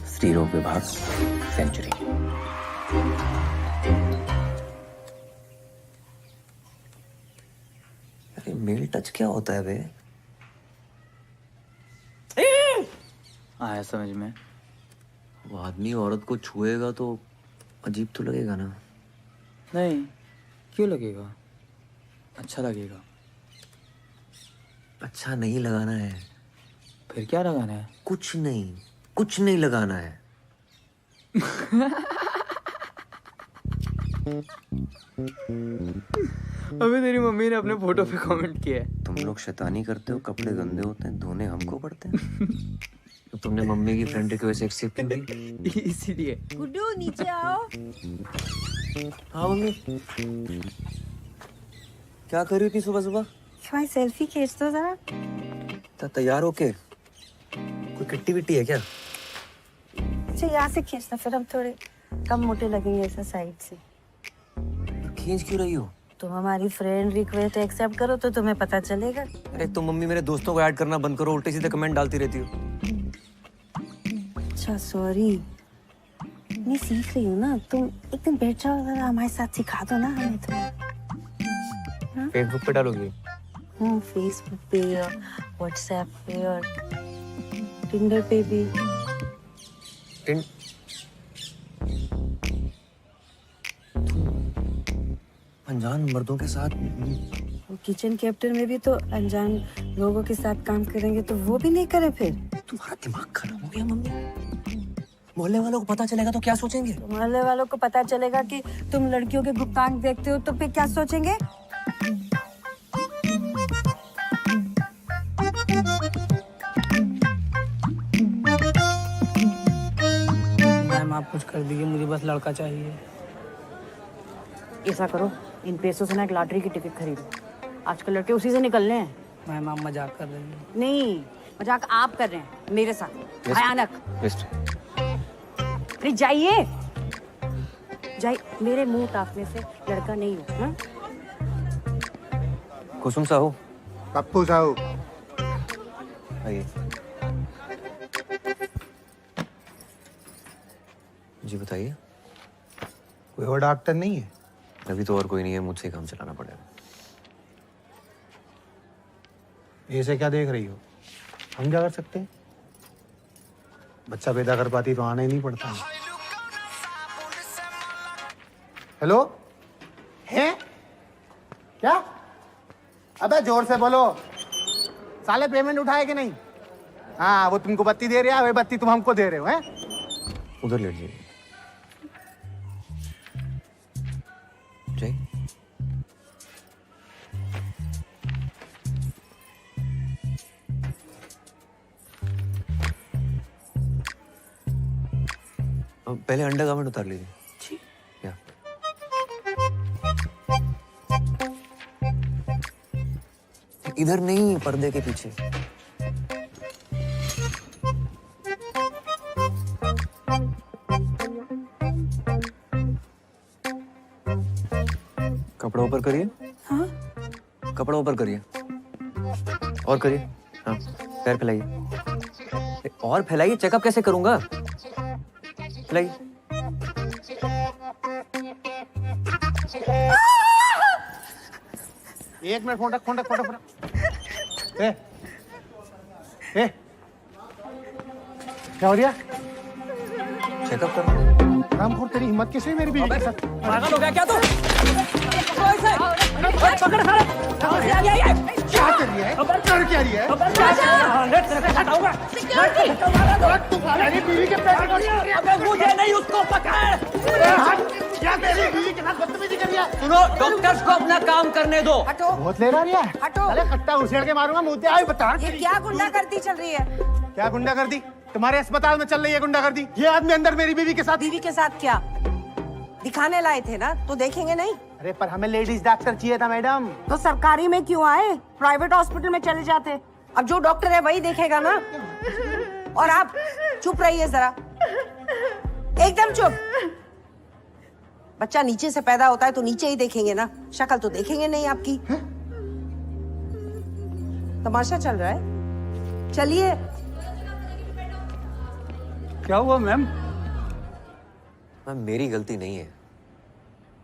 स्त्री रोग विभाग, सेंचुरी। अरे मेल टच क्या होता है बे? आया समझ में। वो आदमी औरत को छुएगा तो अजीब तो लगेगा ना। नहीं, क्यों लगेगा? अच्छा लगेगा। अच्छा नहीं लगाना है। फिर क्या लगाना है? कुछ नहीं लगाना है। अभी तेरी मम्मी ने अपने फोटो पे कमेंट किया है। तुम लोग शैतानी करते हो, कपड़े गंदे होते हैं, धोने हमको पड़ते हैं। तो तुमने मम्मी की फ्रेंड रिक्वेस्ट एक्सेप्ट क्यों की? इसीलिए। गुड्डू नीचे आओ। हाँ मम्मी, क्या कर रही थी सुबह सुबह? भाई सेल्फी खींच दो जरा। तैयार होके? कोई किट्टी विट्टी है क्या? अच्छा यहाँ से खींचना, फिर हम थोड़े कम मोटे लगेंगे ऐसा साइड से। खींच क्यों रही हो? तुम हमारी फ्रेंड रिक्वेस्ट एक्सेप्ट करो तो तुम्हें पता चलेगा। अरे तुम मम्मी मेरे दोस्तों को ऐड करना बंद करो, उल्टे सीधे कमेंट डालती रहती हो। अच्छा सॉरी, मैं सीख रही हूँ ना। तुम एक दिन बैठ जाओ जरा, हमारे साथ सिखा दो ना हमें तो। फेसबुक पे डालोगी? फेसबुक पे और व्हाट्सएप पे और टिंडर पे भी। अनजान मर्दों के साथ? किचन कैप्टन में भी तो अनजान लोगों के साथ काम करेंगे तो वो भी नहीं करे फिर। तुम्हारा दिमाग खराब हो गया मम्मी। मोहल्ले वालों को पता चलेगा तो क्या सोचेंगे? मोहल्ले वालों को पता चलेगा कि तुम लड़कियों के गुप्तांग देखते हो तो फिर क्या सोचेंगे? मैम आप कुछ कर दीजिए, मुझे बस लड़का चाहिए। ऐसा करो, इन पैसों से ना एक लॉटरी की टिकट खरीदो। आजकल लड़के उसी से निकलने हैं। मैम आप मजाक कर रही हैं। नहीं, मजाक आप कर रहे हैं मेरे साथ। भयानक। अरे जाइए जाइए, मेरे मुंह ताकने से लड़का नहीं हो। हाँ? कुसुम साहू। पप्पू साहू। आइए। जी बताइए। कोई और डॉक्टर नहीं है? अभी तो और कोई नहीं है, मुझसे काम चलाना पड़ेगा। ऐसे क्या देख रही हो? हम क्या कर सकते हैं? बच्चा पैदा कर पाती तो आना ही नहीं पड़ता है। हेलो, है क्या? अबे जोर से बोलो, साले पेमेंट उठाए कि नहीं? हाँ, वो तुमको बत्ती दे रहा है, वही बत्ती तुम हमको दे रहे हो, हैं? उधर लेट जाइए। जय। पहले अंडरगारमेंट उतार लीजिए। ठीक। या। इधर नहीं, पर्दे के पीछे। कपड़ा ऊपर करिए। हाँ? कपड़ा ऊपर करिए और करिए। हाँ, पैर फैलाइए और फैलाइए। चेकअप कैसे करूंगा? फैलाइए। एक मिनट फोन रख, फोन रख, फोन रख, फोन रख। ए, क्या हो रहा? चेकअप कर। रामखोर, तेरी हिम्मत कैसे हुई मेरी बीवी के साथ? पागल हो गया क्या तू? पकड़ खा क्या कर रही है? कर क्या रही है? मेरी बीवी के पैर मुझे नहीं, उसको पकड़। क्या तेरी बीवी के साथ बदतमीजी कर रही है? सुनो, डॉक्टर्स को अपना काम करने दो। हटो। बहुत ले रही है। हटो। अरे कट्टा उछेड़ के मारूंगा, मुझे आई बता। ये क्या गुंडागर्दी चल रही है? क्या गुंडागर्दी? तुम्हारे अस्पताल में चल रही है गुंडागर्दी। ये आदमी अंदर मेरी बीवी के साथ। बीवी के साथ क्या? दिखाने लाए थे ना, तो देखेंगे नहीं? अरे पर हमें लेडीज डॉक्टर चाहिए था मैडम। तो सरकारी में क्यों आए? प्राइवेट हॉस्पिटल में चले जाते। अब जो डॉक्टर है वही देखेगा ना। और आप चुप रहिए जरा, एकदम चुप। बच्चा नीचे से पैदा होता है तो नीचे ही देखेंगे ना, शक्ल तो देखेंगे नहीं आपकी। तमाशा चल रहा है? चलिए। क्या हुआ मैम? मैम मेरी गलती नहीं है,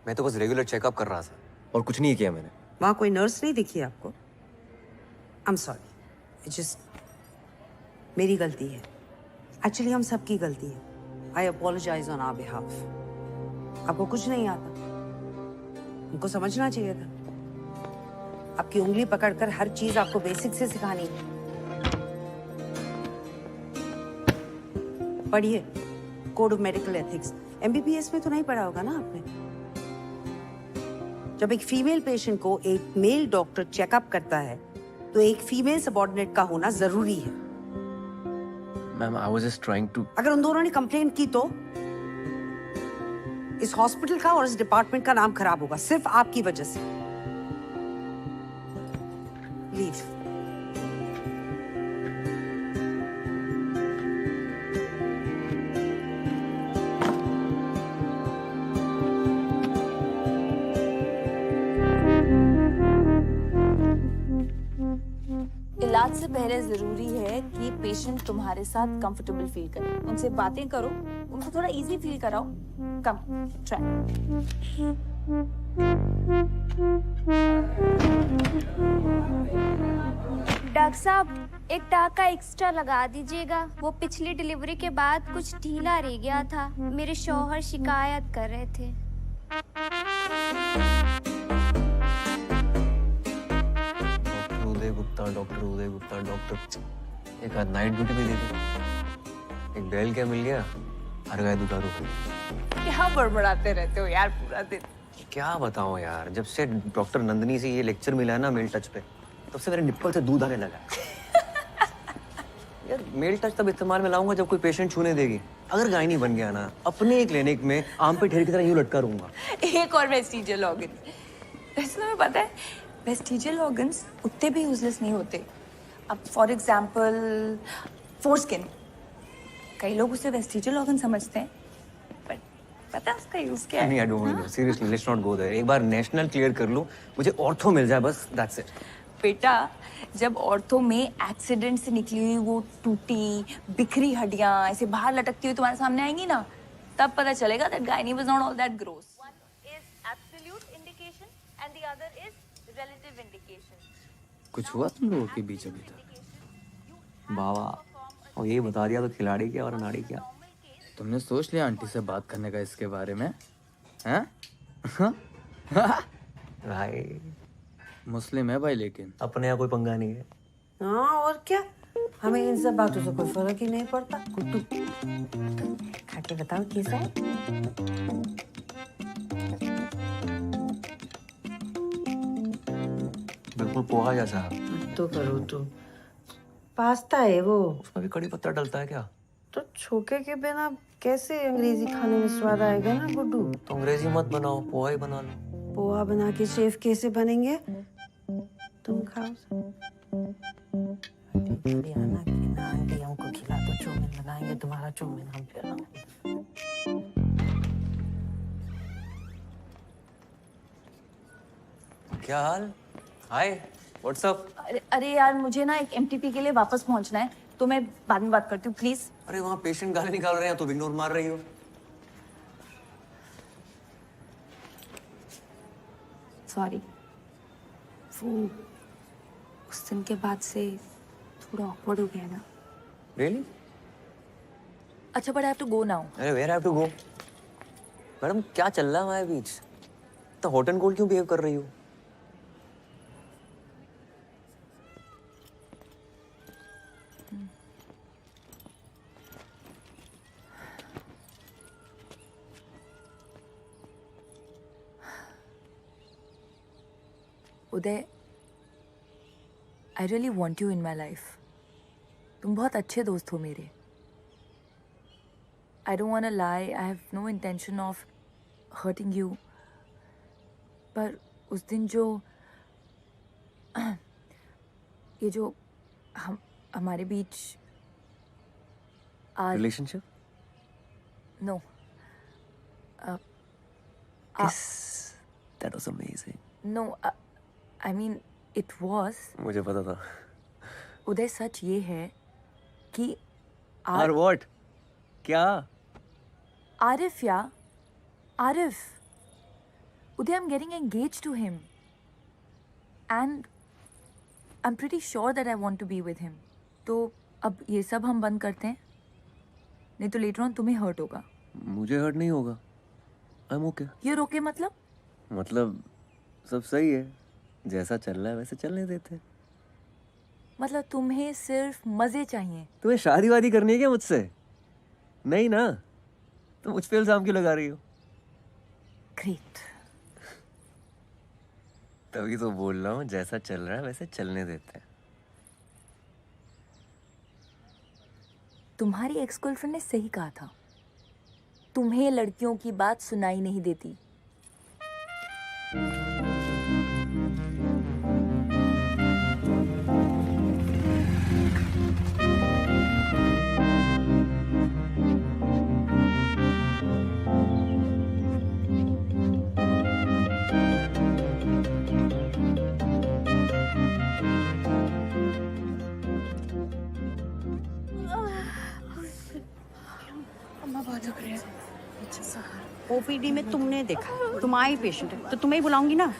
मैं तो बस रेगुलर चेकअप कर रहा था और कुछ नहीं किया मैंने। वहां कोई नर्स नहीं दिखी आपको? I am sorry, it's just मेरी गलती है। एक्चुअली हम सबकी गलती है। आई अपोलोजाइज ऑन आवर बिहाफ। आपको कुछ नहीं आता, उनको समझना चाहिए था। आपकी उंगली पकड़कर हर चीज आपको बेसिक से सिखानी है। पढ़िए code of medical ethics. MBBS में तो नहीं पढ़ा होगा ना आपने? जब एक फीमेल पेशेंट को एक मेल डॉक्टर चेकअप करता है तो एक फीमेल सबऑर्डिनेट का होना जरूरी है। Ma'am I was just trying to. अगर उन दोनों ने कंप्लेंट की तो इस हॉस्पिटल का और इस डिपार्टमेंट का नाम खराब होगा, सिर्फ आपकी वजह से। लीव। इलाज से पहले जरूरी है कि पेशेंट तुम्हारे साथ कंफर्टेबल फील करे। उनसे बातें करो, उनको थोड़ा इजी फील कराओ। कम ट्राई। डॉक्टर साहब, एक टाका एक्स्ट्रा लगा दीजिएगा। वो पिछली डिलीवरी के बाद कुछ ढीला रह गया था। मेरे शौहर शिकायत कर रहे थे। डॉक्टर उदय गुप्ता डॉक्टर। एक आध नाइट ड्यूटी भी दे दी। एक बैल क्या मिल गया, हर गाय दुधारू। क्या बड़बड़ाते रहते हो यार पूरा दिन? क्या बताऊं यार, जब से डॉक्टर नंदनी से ये लेक्चर मिला है ना मेल टच पे, तब से मेरे निप्पल से दूध आने लगा। यार मेल टच तब इस्तेमाल में लाऊंगा जब कोई पेशेंट छूने देगी। अगर गायनी बन गया ना, अपने ही क्लिनिक में आम पे ढेर की तरह यूं लटका रहूंगा। एक और वेस्टिजियल ऑर्गन। वैसे तुम्हें पता है वेस्टिजियल ऑर्गन्स उतने भी यूजलेस नहीं होते। अब फॉर एग्जांपल फोरस्किन, कई लोग उसे वेस्टिजियल ऑर्गन समझते हैं, बट पता है उसका यूज क्या है? नहीं, I don't know, seriously let's not go there. एक बार नेशनल क्लियर कर लूं, मुझे ऑर्थो मिल जाए बस, दैट्स इट। बेटा, जब ऑर्थो में एक्सीडेंट से निकली हुई वो टूटी बिखरी हड्डियां ऐसे बाहर लटकती हुई तुम्हारे सामने आएंगी ना, तब पता चलेगा that gynae was not all that gross. One is absolute indication and the other is relative indication. कुछ हुआ तुम लोगों के बीच अभी तक? बाबा, और ये बता दिया तो खिलाड़ी क्या और अनाड़ी क्या। तुमने सोच लिया आंटी से बात करने का इसके बारे में? हैं? भाई मुस्लिम है भाई, लेकिन अपने यहाँ कोई पंगा नहीं है। हाँ और क्या, हमें इन सब बातों से कोई फर्क ही नहीं पड़ता। गुड्डू खा के बताओ कैसा है? बिल्कुल पोहा जैसा। तो करो तो, पास्ता है वो। उसमें भी कड़ी पत्ता डलता है क्या? तो छोके के बिना कैसे अंग्रेजी खाने में स्वाद आएगा ना गुड्डू? तो अंग्रेजी मत बनाओ, पोहा ही बना लो। पोहा बना के शेफ कैसे बनेंगे? तुम खाओ। आना कि ना आंटी हमको खिला दो, चौमिन बनाएंगे, तुम्हारा चौमिन हम खिलाएंगे। क्या हाल? हाय, व्हाट्स अप? अरे यार मुझे ना एक एमटीपी के लिए वापस पहुंचना है, तो मैं बाद में बात करती हूँ प्लीज। अरे वहाँ पेशेंट गाली निकाल रहे हैं, तो इग्नोर मार रही हो। सॉरी, वो उस दिन के बाद से थोड़ा ऑकवर्ड हो गया ना। Really? अच्छा but I have to go now. अरे where have to go? Madam क्या चल रहा है हमारे बीच? तो हॉट एंड कोल्ड क्यों बिहेव कर रही हो? Uday, I really want you in my life. तुम बहुत अच्छे दोस्त हो मेरे। I don't want to lie, I have no intention of hurting you. पर उस दिन जो ये जो हमारे बीच relationship? No, Yes, that was amazing. No, I mean it was. मुझे पता था। उदय सच ये है कि और व्हाट? क्या? आरिफ या Arif, Uday, I am getting engage to him and I am pretty sure that I want to be with him. तो अब ये सब हम बंद करते हैं, नहीं तो लेटर ऑन तुम्हें हर्ट होगा। मुझे हर्ट नहीं होगा। I am okay. ये रोके मतलब सब सही है, जैसा चल रहा है वैसे चलने देते हैं। मतलब तुम्हें सिर्फ मजे चाहिए? तुम्हें शादी वादी करनी है क्या मुझसे? नहीं ना, तो मुझ पे इल्जाम क्यों लगा रही हो? ग्रेट। तभी तो बोल रहा हूँ, जैसा चल रहा है वैसे चलने देते हैं। तुम्हारी एक्स गर्लफ्रेंड ने सही कहा था, तुम्हें लड़कियों की बात सुनाई नहीं देती। ओपीडी में तुमने देखा, तुम आई पेशेंट है तो तुम्हें ही बुलाऊंगी ना।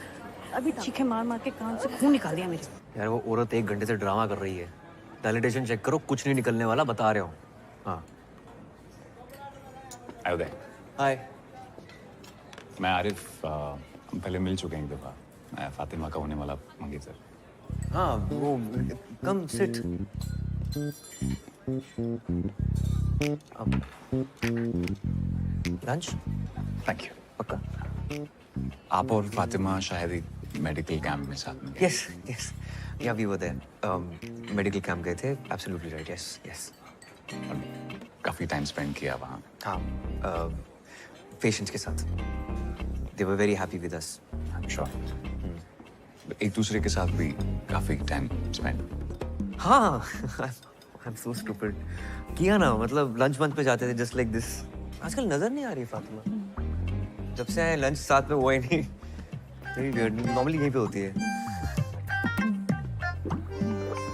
अभी चीखे मार मार के कान से खून निकाल दिया मेरे। यार वो औरत 1 घंटे से ड्रामा कर रही है। वैलिडेशन चेक करो, कुछ नहीं निकलने वाला, बता रहे हो। हाँ। उदय। हाय। मैं आरिफ, हम पहले मिल चुके हैं एक दफा। मैं फातिमा का होने वाला मंगेतर। हाँ वो, come sit. Lunch? Thank you. पक्का? आप और फातिमा शायद एक मेडिकल कैंप में साथ में। Yes yes, yeah we were there. Medical camp गए थे। Absolutely right. Yes yes. काफी टाइम स्पेंड किया वहाँ। हाँ, पेशेंट्स के साथ। They were very happy with us. I am sure. एक दूसरे के साथ भी काफी टाइम स्पेंड। हाँ, आई एम सो स्टूपिड। किया ना, मतलब लंच मंच पे जाते थे जस्ट लाइक दिस। आजकल नजर नहीं आ रही फातिमा। जब से आए लंच साथ में हुआ ही नहीं। वेरी वियर्ड, नॉर्मली यहीं पे होती है।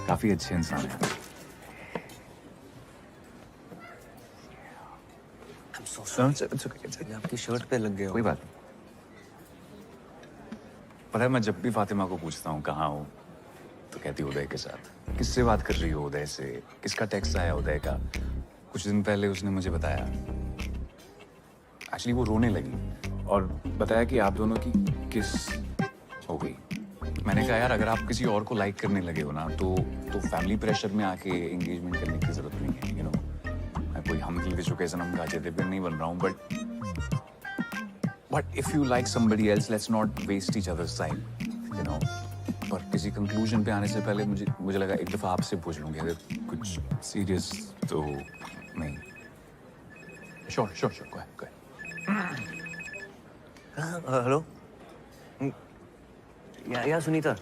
काफी अच्छे इंसान है। I'm so sorry. आपकी शर्ट पे लग गए हो। कोई बात नहीं। पता है, मैं जब भी फातिमा को पूछता हूँ कहाँ हो, तो कहती उदय के साथ। किससे बात कर रही हो उदय से? किसका टेक्स्ट आया उदय का? कुछ दिन पहले उसने मुझे बताया, एक्चुअली वो रोने लगी और बताया कि आप दोनों की किस हो गई। मैंने कहा यार, अगर आप किसी और को लाइक करने लगे हो ना, तो फैमिली प्रेशर में आके एंगेजमेंट करने की जरूरत नहीं है। यू नो, मैं कोई हम दिल के चुके सनम का अजय देवगन नहीं बन रहा हूँ, but if you like somebody else, let's not waste each others time. You know, पर किसी कंक्लूजन पे आने से पहले मुझे लगा एक दफा आपसे पूछ लूंगी, अगर कुछ सीरियस तो नहीं। Sure sure sure, go ahead. Hello, या सुनीता?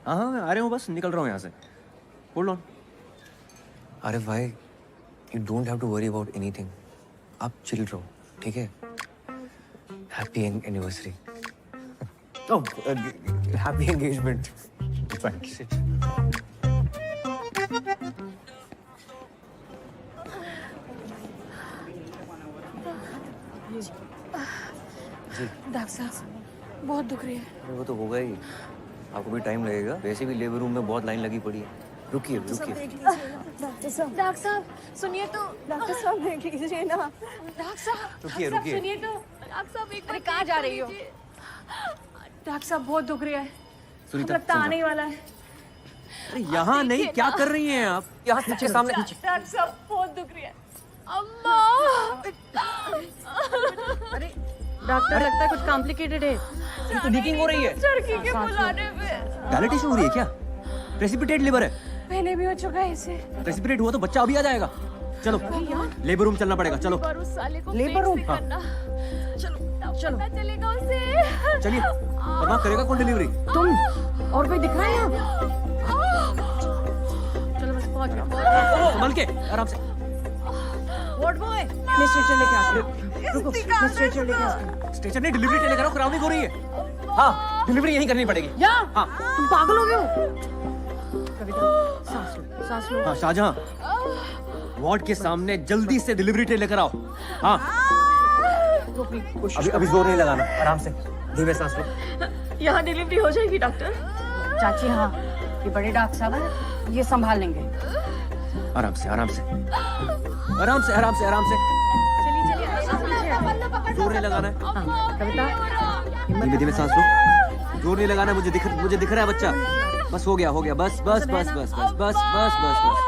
हाँ हाँ, आ रहे हूँ, बस निकल रहा हूँ यहाँ से। Hold on. अरे भाई, you don't have to worry about anything. आप चिल रहो, ठीक है? Happy anniversary. Oh, happy engagement. Doctor साहब बहुत दुख रही है। वो तो होगा ही, आपको भी टाइम लगेगा, वैसे भी लेबर रूम में बहुत लाइन लगी पड़ी है। रुकिए रुकिए। डॉक्टर साहब सुनिए तो। डॉक्टर साहब देख लीजिए ना। डॉक्टर साहब रुकिए रुकिए। सुनिए तो। डॉक्टर साहब एक बार कहाँ जा रही हो? डॉक्टर साहब बहुत दुख रही है, सुनीता लगता आने ही वाला है। अरे यहाँ नहीं, क्या कर रही हैं आप? यहाँ सबके सामने। डॉक्टर साहब बहुत दुख रही है। अम्मा। अरे डॉक्टर लगता है कुछ कॉम्प्लिकेटेड है। ये तो लीकिंग हो रही है। चरखी के बुलाने पे डायलिटेशन हो रही है क्या? प्रेसिपिटेट लिवर है। पहले भी हो चुका है इसे। प्रेसिपिटेट हुआ तो बच्चा अभी आ जाएगा। चलो लेबर रूम चलना पड़ेगा, चलो। पर उस साले को लेबर रूम? हाँ। चलो चलो पता चलेगा उसे। चलिए, परवाह करेगा कौन डिलीवरी? तुम और कोई दिख रहा है यहाँ? चलो बस पहुंच गए। संभल के, आराम से। वार्ड बॉय मैं स्ट्रेचर लेके आती हूँ। रुको, मैं स्ट्रेचर लेके आती हूँ। स्टेशन नहीं, डिलीवरी टेलीग्राफ कराओ, क्राउनिंग हो रही है। हाँ, डिलीवरी यहीं करनी पड़ेगी। यहाँ? हाँ। तुम पागल हो गए हो? कविता, सांस लो, सांस लो। हाँ शाहजहां, वार्ड के सामने जल्दी से डिलीवरी ट्रे लेकर आओ। हाँ। अभी जोर नहीं लगाना, आराम से, धीमे सांस लो। यहाँ डिलीवरी हो जाएगी डॉक्टर? चाची हाँ, ये बड़े डॉक्टर साहब हैं, ये संभाल लेंगे। आराम से, आराम से, आराम से, आराम से, आराम से। जोर नहीं लगाना है। हाँ, कविता, धीमे धीमे सांस लो। जोर नहीं लगाना है, मुझे दिख रहा है बच्चा। बस हो गया, बस बस बस बस बस बस बस बस बस।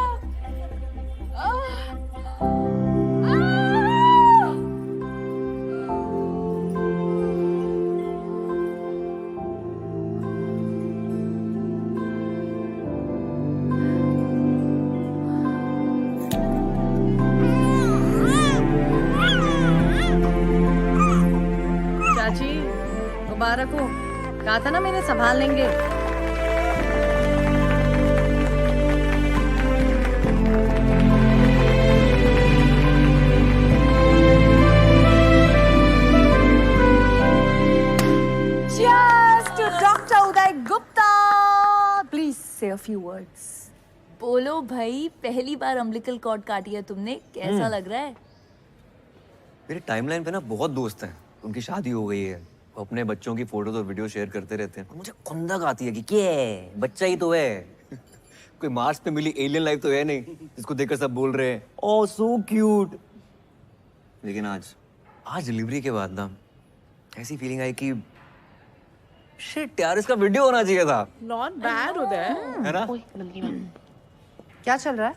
चाची मुबारक हो, कहा था ना मैंने संभाल लेंगे। Cheers to Dr. Uday Gupta. Please say a few words. बोलो भाई, पहली बार अम्बिलिकल कॉर्ड काटी है तुमने, कैसा लग रहा है? मेरे टाइमलाइन पे ना बहुत दोस्त हैं, उनकी शादी हो गई है, वो अपने बच्चों की फोटोज और वीडियो शेयर करते रहते हैं। मुझे खुंदक आती है कि क्या है, बच्चा ही तो है। कोई मार्स पे मिली एलियन लाइफ तो है नहीं जिसको देखकर सब बोल रहे हैं ओह सो क्यूट। लेकिन आज डिलीवरी के बाद ना ऐसी फीलिंग आई कि शिट यार, इसका वीडियो होना चाहिए था। नॉट बैड उदय, है ना? क्या चल रहा है?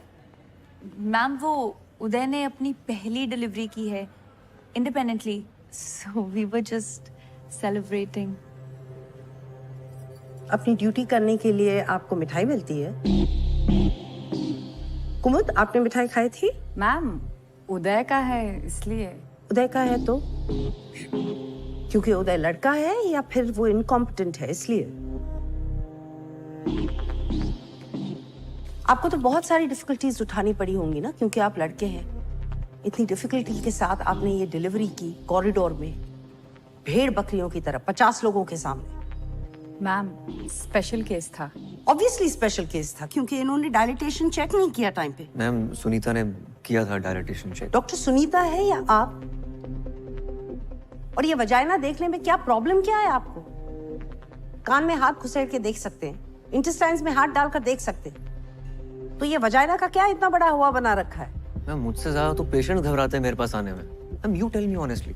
मैम वो उदय ने अपनी पहली डिलीवरी की है independently, so we were just celebrating. अपनी ड्यूटी करने के लिए आपको मिठाई मिलती है? कुमुद, आपने मिठाई खाई थी? मैम उदय का है इसलिए। उदय का है तो? क्योंकि उदय लड़का है या फिर वो इनकॉम्पिटेंट है इसलिए? आपको तो बहुत सारी डिफिकल्टीज उठानी पड़ी होंगी ना, क्योंकि आप लड़के हैं। इतनी डिफिकल्टी के साथ आपने ये डिलीवरी की कॉरिडोर में, भेड़ बकरियों की तरह 50 लोगों के सामने। मैम स्पेशल केस था। ऑब्वियसली स्पेशल केस था, क्योंकि इन्होंने डायलिटेशन चेक नहीं किया टाइम पे। मैम सुनीता ने किया था डायलिटेशन चेक। डॉक्टर सुनीता है या आप? और ये वजाइना देखने में क्या प्रॉब्लम क्या है आपको? कान में हाथ घुसेड़ के देख सकते हैं, इंटेस्टाइन्स में हाथ डालकर देख सकते हैं, तो ये वजाइना का क्या इतना बड़ा हुआ बना रखा है? मैम मुझसे ज्यादा तो पेशेंट घबराते हैं मेरे पास आने में। Ma'am you tell me honestly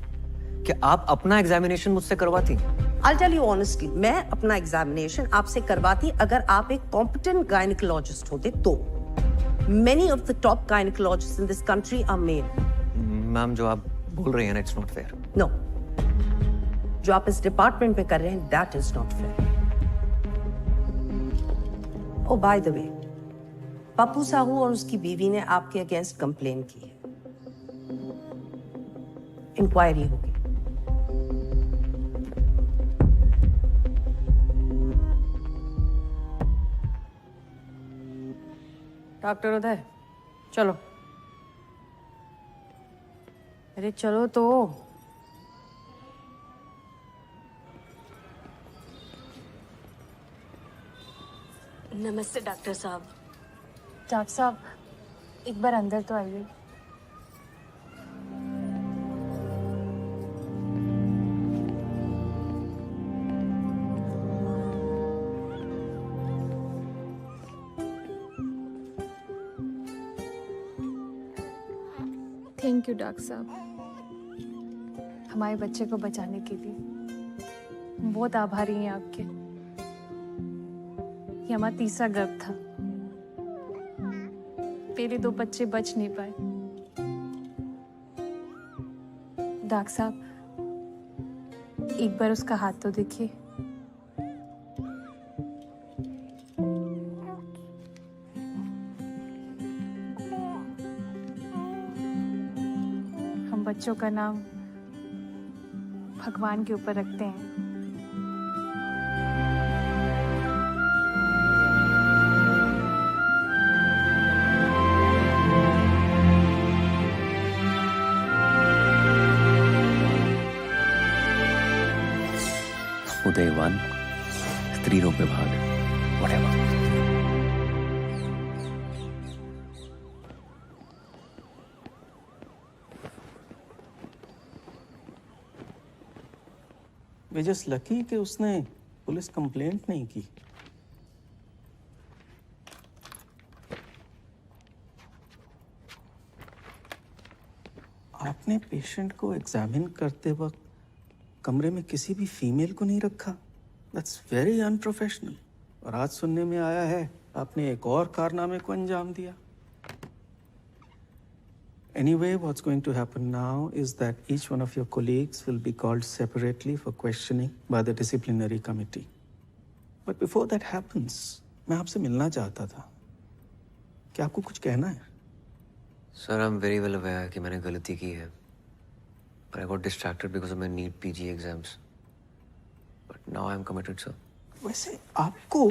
कि आप अपना एग्जामिनेशन मुझसे करवाती? I'll tell you honestly, मैं अपना एग्जामिनेशन आपसे करवाती अगर आप एक कॉम्पिटेंट गायनिकोलॉजिस्ट होते तो। Many of the top gynecologists in this country are male. Ma'am जो आप बोल रही हैं ना, it's not fair. No. जो आप इस डिपार्टमेंट में कर रहे हैं, that is not fair. Oh, by the way, Pappu Sahu और उसकी बीवी ने आपके अगेंस्ट कंप्लेन की है। इंक्वायरी होगी। डॉक्टर उदय चलो। अरे चलो तो। नमस्ते डॉक्टर साहब। डॉक्टर साहब एक बार अंदर तो आइए। थैंक यू डॉक्टर साहब, हमारे बच्चे को बचाने के लिए। बहुत आभारी हैं आपके। ये हमारा तीसरा गर्भ था, पहले 2 बच्चे बच नहीं पाए। डॉक्टर साहब एक बार उसका हाथ तो देखिए। हम बच्चों का नाम भगवान के ऊपर रखते हैं। उदयवान स्त्री रोग विभाग, whatever। वे जस्ट लकी कि उसने पुलिस कंप्लेंट नहीं की। आपने पेशेंट को एग्जामिन करते वक्त कमरे में किसी भी फीमेल को नहीं रखा। That's very unprofessional. और आज सुनने में आया है आपने एक और कारनामे को अंजाम दिया। Anyway, what's going to happen now is that each one of your colleagues will be called separately for questioning by the disciplinary committee. But before that happens, मैं आपसे मिलना चाहता था। क्या आपको कुछ कहना है? Sir, I'm very well aware कि मैंने गलती की है, but I got distracted because of my NEET PG exams. But now I'm committed, sir. वैसे आपको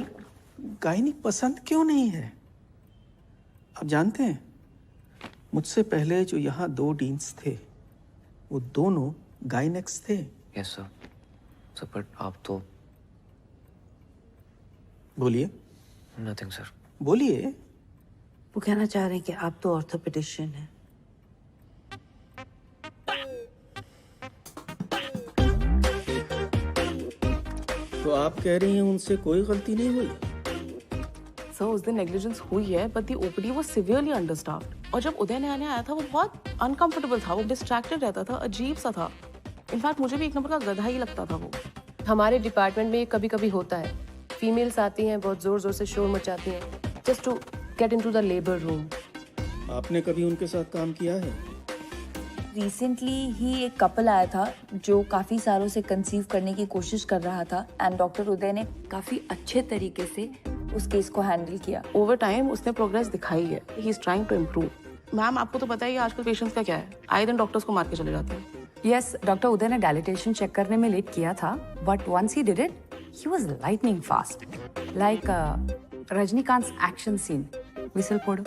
गायनी पसंद क्यों नहीं है? आप जानते हैं मुझसे पहले जो यहाँ 2 डीन्स थे वो दोनों गायनेक्स थे। Yes, sir. Sir, but आप तो बोलिए। Nothing, sir. बोलिए। वो कहना चाह रहे हैं कि आप तो ऑर्थोपेडिशियन हैं। तो आप कह रही हैं उनसे कोई गलती नहीं हुई? सर उस दिन नेग्लिजेंस हुई है, but the OPD was severely understaffed. और जब उदय नया आया था वो बहुत अनकंफर्टेबल था, वो डिस्ट्रैक्टेड रहता था, अजीब सा था। इनफैक्ट मुझे भी एक नंबर का गधा ही लगता था वो। हमारे डिपार्टमेंट में ये कभी कभी होता है। फीमेल्स आती हैं, बहुत जोर जोर से शोर मचाती हैं, just to get into the labour room. आपने कभी उनके साथ काम किया है? रिसेंटली ही एक कपल आया था जो काफ़ी सालों से कंसीव करने की कोशिश कर रहा था एंड डॉक्टर उदय ने काफ़ी अच्छे तरीके से उस केस को हैंडल किया। ओवर टाइम उसने प्रोग्रेस दिखाई है। He is trying to improve. Ma'am आपको तो पता ही है आजकल पेशेंट्स का क्या है, आए दिन डॉक्टर्स को मार के चले जाते हैं। यस, डॉक्टर उदय ने डायलिटेशन चेक करने में लेट किया था, but once he did it he was lightning fast, like Rajinikanth action scene. Whistle पड़ो।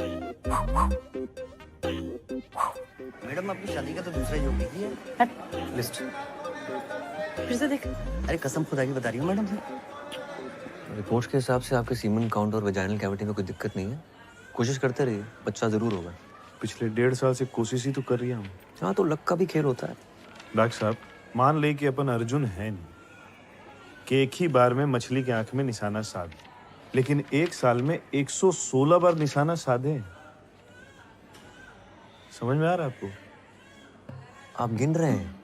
मैडम आपकी शादी का तो दूसरा योग लिखी है लिस्ट। फिर से देख। अरे कसम खुदा की बता रही हूँ मैडम। रिपोर्ट्स के हिसाब से आपके सीमन काउंट और वेजाइनल कैविटी में कोई दिक्कत नहीं है। कोशिश करते रहिए, बच्चा जरूर होगा। पिछले 1.5 साल से कोशिश ही तो कर रही हूँ। हाँ, तो लक का भी खेल होता है। डॉक्टर साहब मान ले कि अपन अर्जुन है नहीं कि एक ही बार में मछली की आंख में निशाना साध, लेकिन 1 साल में 116 बार निशाना साधे। समझ में आ रहा है आपको? आप गिन रहे हैं?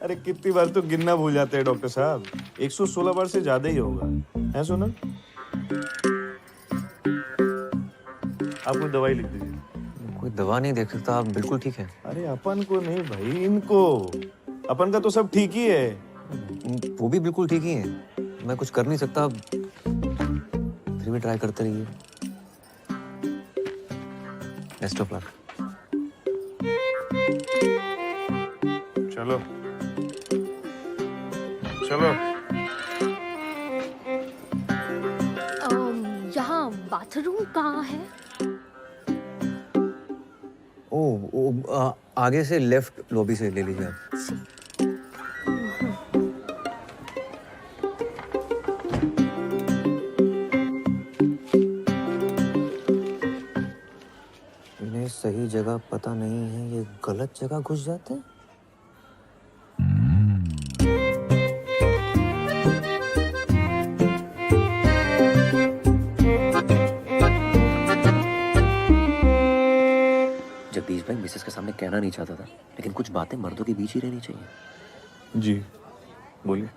अरे कितनी बार तो गिनना भूल जाते हैं डॉक्टर साहब। 116 बार से ज्यादा ही होगा। है सुना? आप कोई दवाई लिख दीजिए। कोई दवा नहीं देख सकता, आप बिल्कुल ठीक है। अरे अपन को नहीं भाई, इनको। अपन का तो सब ठीक ही है। वो भी बिल्कुल ठीक ही है। मैं कुछ कर नहीं सकता, फिर भी ट्राई करते रहिए। Best of luck. चलो चलो। यहाँ बाथरूम कहाँ है? आगे से लेफ्ट लॉबी से ले लीजिए आप। जगह पता नहीं है, ये गलत जगह घुस जाते हैं। जगदीश भाई मिसेस के सामने कहना नहीं चाहता था, लेकिन कुछ बातें मर्दों के बीच ही रहनी चाहिए। जी बोलिए।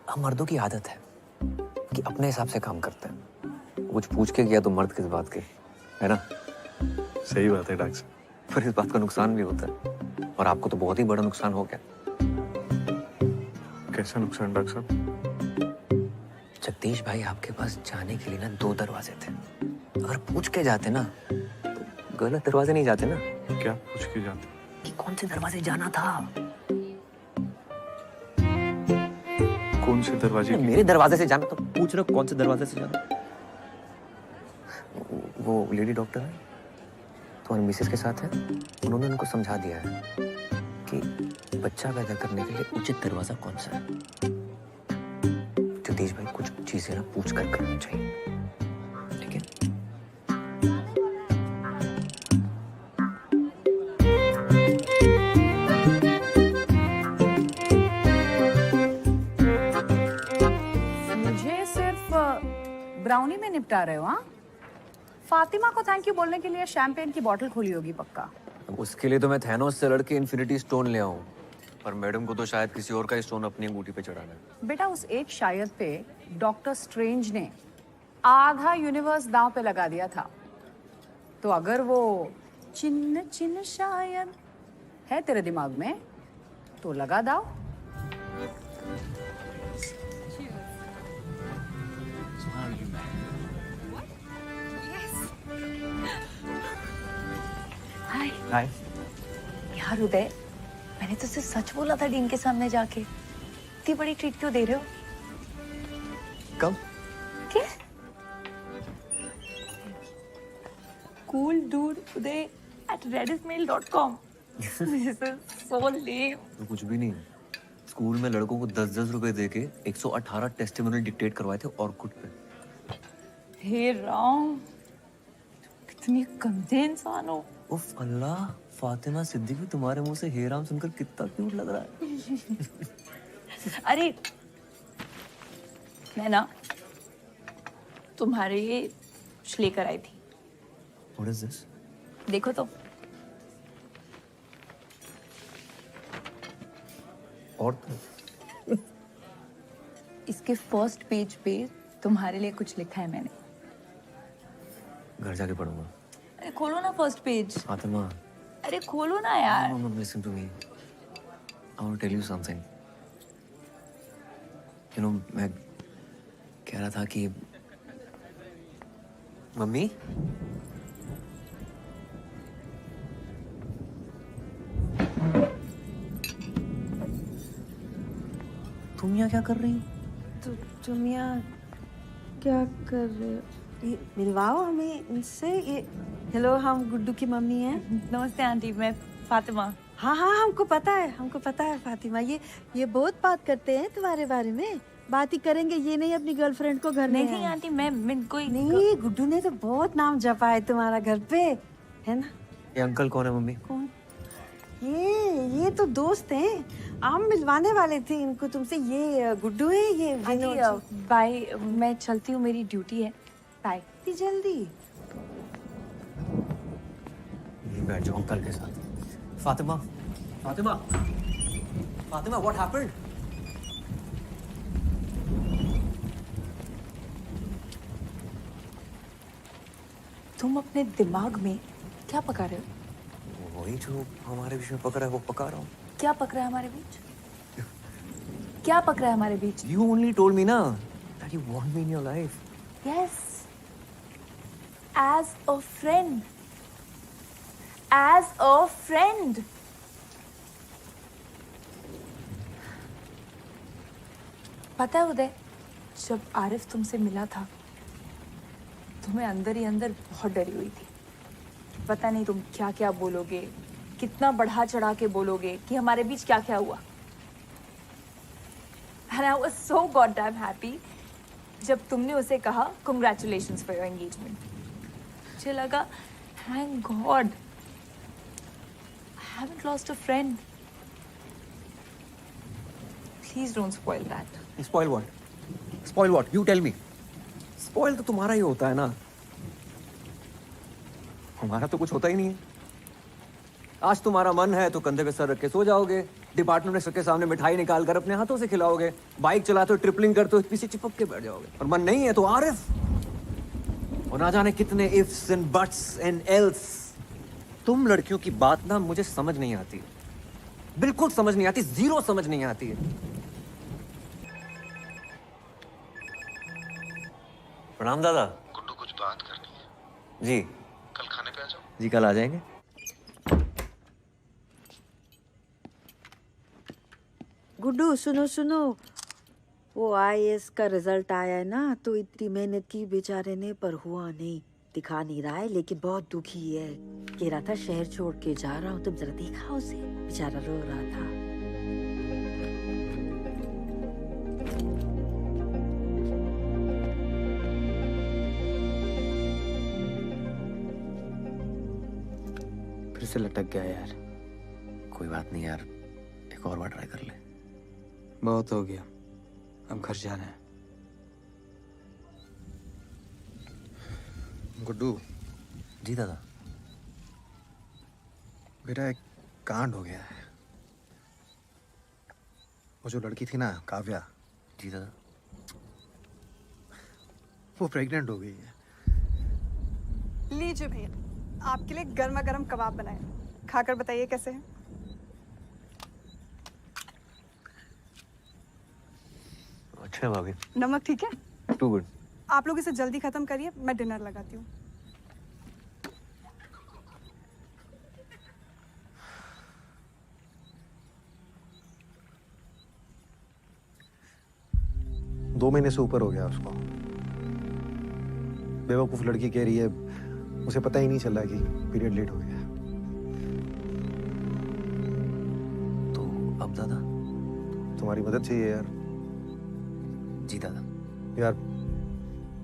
हम मर्दों की आदत है कि अपने हिसाब से काम करते हैं। कुछ पूछ के किया तो मर्द किस बात के, है ना? सही बात है डॉक्टर साहब। पर इस बात का नुकसान भी होता है, और आपको तो बहुत ही बड़ा नुकसान हो गया। कैसा नुकसान डॉक्टर साहब? जगदीश भाई आपके पास जाने के लिए ना 2 दरवाजे थे। अगर पूछ के जाते ना तो गलत दरवाजे नहीं जाते ना। क्या पूछ के जाते? कि कौन से दरवाजे जाना था। कौन से दरवाजे? मेरे दरवाजे से जाना, तो पूछ रहे हो कौन से दरवाजे से जाना। वो लेडी डॉक्टर है तुम्हारी मिसेस के साथ है, उन्होंने उनको समझा दिया है कि बच्चा पैदा करने के लिए उचित दरवाजा कौन सा है। जगदीश भाई कुछ चीजें ना पूछ कर करनी चाहिए, ठीक है? मुझे सिर्फ ब्राउनी में निपटा रहे हो? हाँ, फातिमा को थैंक यू बोलने के लिए शैंपेन की बोतल खोली होगी पक्का। उसके लिए तो मैं थैनोस से लड़के इन्फिनिटी स्टोन ले आऊं, पर मैडम को तो शायद किसी और का स्टोन अपनी अंगूठी पे चढ़ाना है। बेटा उस एक शायद पे डॉक्टर स्ट्रेंज ने आधा यूनिवर्स दांव पे लगा दिया था, तो अगर वो चिन्ह चिन्ह शायद है तेरे दिमाग में तो लगा दाव। हाय हाय। यार उदय, मैंने तुझसे सच बोला था डीन के सामने जाके। इतनी बड़ी ट्रीट क्यों दे रहे हो? कब? क्या? Cool dude Uday at redditmail.com. This is so lame. तो कुछ भी नहीं, स्कूल में लड़कों को 10-10 रुपए देके 118 टेस्टिमोनियल डिक्टेट करवाए थे ऑर्कुट पे। हे राम, कितनी गंदे इंसान हो। उफ अल्लाह, फातिमा सिद्दीकी तुम्हारे मुंह से हे राम सुनकर कितना क्यूट लग रहा है। अरे मैं ना तुम्हारे लिए कुछ लेकर आई थी। What is this? देखो तो। और तो इसके फर्स्ट पेज पे तुम्हारे लिए कुछ लिखा है मैंने। घर जाके पढ़ूंगा। अरे खोलो ना फर्स्ट पेज। फातिमा, अरे खोलो ना यार। no, listen to me. I want to tell you something. You know, मैं कह रहा था कि मम्मी, तुम यहाँ क्या कर रही हो? तुम यहाँ क्या कर रहे हो? ये मिलवाओ हमें इनसे। ये हेलो, हम गुड्डू की मम्मी हैं। नमस्ते आंटी, मैं फातिमा। हाँ हाँ, हमको पता है फातिमा। ये बहुत बात करते हैं तुम्हारे बारे में। बात ही करेंगे, ये नहीं अपनी गर्लफ्रेंड को घर में। नहीं आंटी, मैं कोई नहीं, गुड्डू ने तो बहुत नाम जपा है तुम्हारा घर पे, है ना? ये अंकल कौन है मम्मी? कौन? ये तो दोस्त हैं। हम मिलवाने वाले थे इनको तुमसे। ये गुड्डू है, ये विनोद। बाय, मैं चलती हूँ, मेरी ड्यूटी है। बाय। जल्दी ये बैठ जाओ अंकल के साथ। Fatima, Fatima, Fatima, what happened? तुम अपने दिमाग में क्या पका रहे हो? वही जो हमारे बीच में पक रहा है वो पका रहा हूँ। क्या पक रहा है हमारे बीच? क्या पक रहा है हमारे बीच? You only told me ना that you want me in your life. Yes. As a friend. As a friend. पता है उदय, जब आरिफ तुमसे मिला था तो मैं अंदर ही अंदर बहुत डरी हुई थी। पता नहीं तुम क्या क्या बोलोगे, कितना बढ़ा चढ़ा के बोलोगे कि हमारे बीच क्या क्या हुआ। And I was so goddamn happy जब तुमने उसे कहा congratulations for your engagement. मुझे लगा thank God I haven't lost a friend. Please don't spoil that. Spoil what? Spoil what? You tell me. Spoil तो तुम्हारा ही होता है ना, हमारा तो कुछ होता ही नहीं है. आज तुम्हारा मन है तो कंधे पे सर रख के सो जाओगे, डिपार्टमेंट में सबके सामने मिठाई निकाल कर अपने हाथों से खिलाओगे, बाइक चलाते हो ट्रिपलिंग करते हो पीछे चिपक के बैठ जाओगे. और मन नहीं है तो आरिफ, और ना जाने कितने ifs and buts and else. तुम लड़कियों की बात ना मुझे समझ नहीं आती, बिल्कुल समझ नहीं आती, जीरो समझ नहीं आती है. प्रणाम दादा. गुड्डू, कुछ बात करनी है. जी. कल खाने पे आ जाओ. जी कल आ जाएंगे. गुड्डू सुनो सुनो, वो आईएएस का रिजल्ट आया है ना, तो इतनी मेहनत की बेचारे ने पर हुआ नहीं. दिखा नहीं रहा है लेकिन बहुत दुखी है. कह रहा था शहर छोड़ के जा रहा हूँ. तुम जरा देखा उसे, बेचारा रो रहा था. फिर से लटक गया यार. कोई बात नहीं यार, एक और बार ट्राई कर ले. बहुत हो गया, हम घर जाना है. गुड्डू. जी दादा. बेटा एक कांड हो गया है. वो जो लड़की थी ना काव्या. जी दादा. वो प्रेग्नेंट हो गई है. लीजिए भैया, आपके लिए गर्मा गर्म कबाब बनाए, खाकर बताइए कैसे हैं. अच्छा भाभी. नमक ठीक है? Too good. आप लोग इसे जल्दी खत्म करिए, मैं डिनर लगाती हूँ. दो महीने से ऊपर हो गया उसको. बेवकूफ लड़की कह रही है उसे पता ही नहीं चला कि पीरियड लेट हो गया. तो अब दादा तुम्हारी मदद चाहिए यार. जी दादा. यार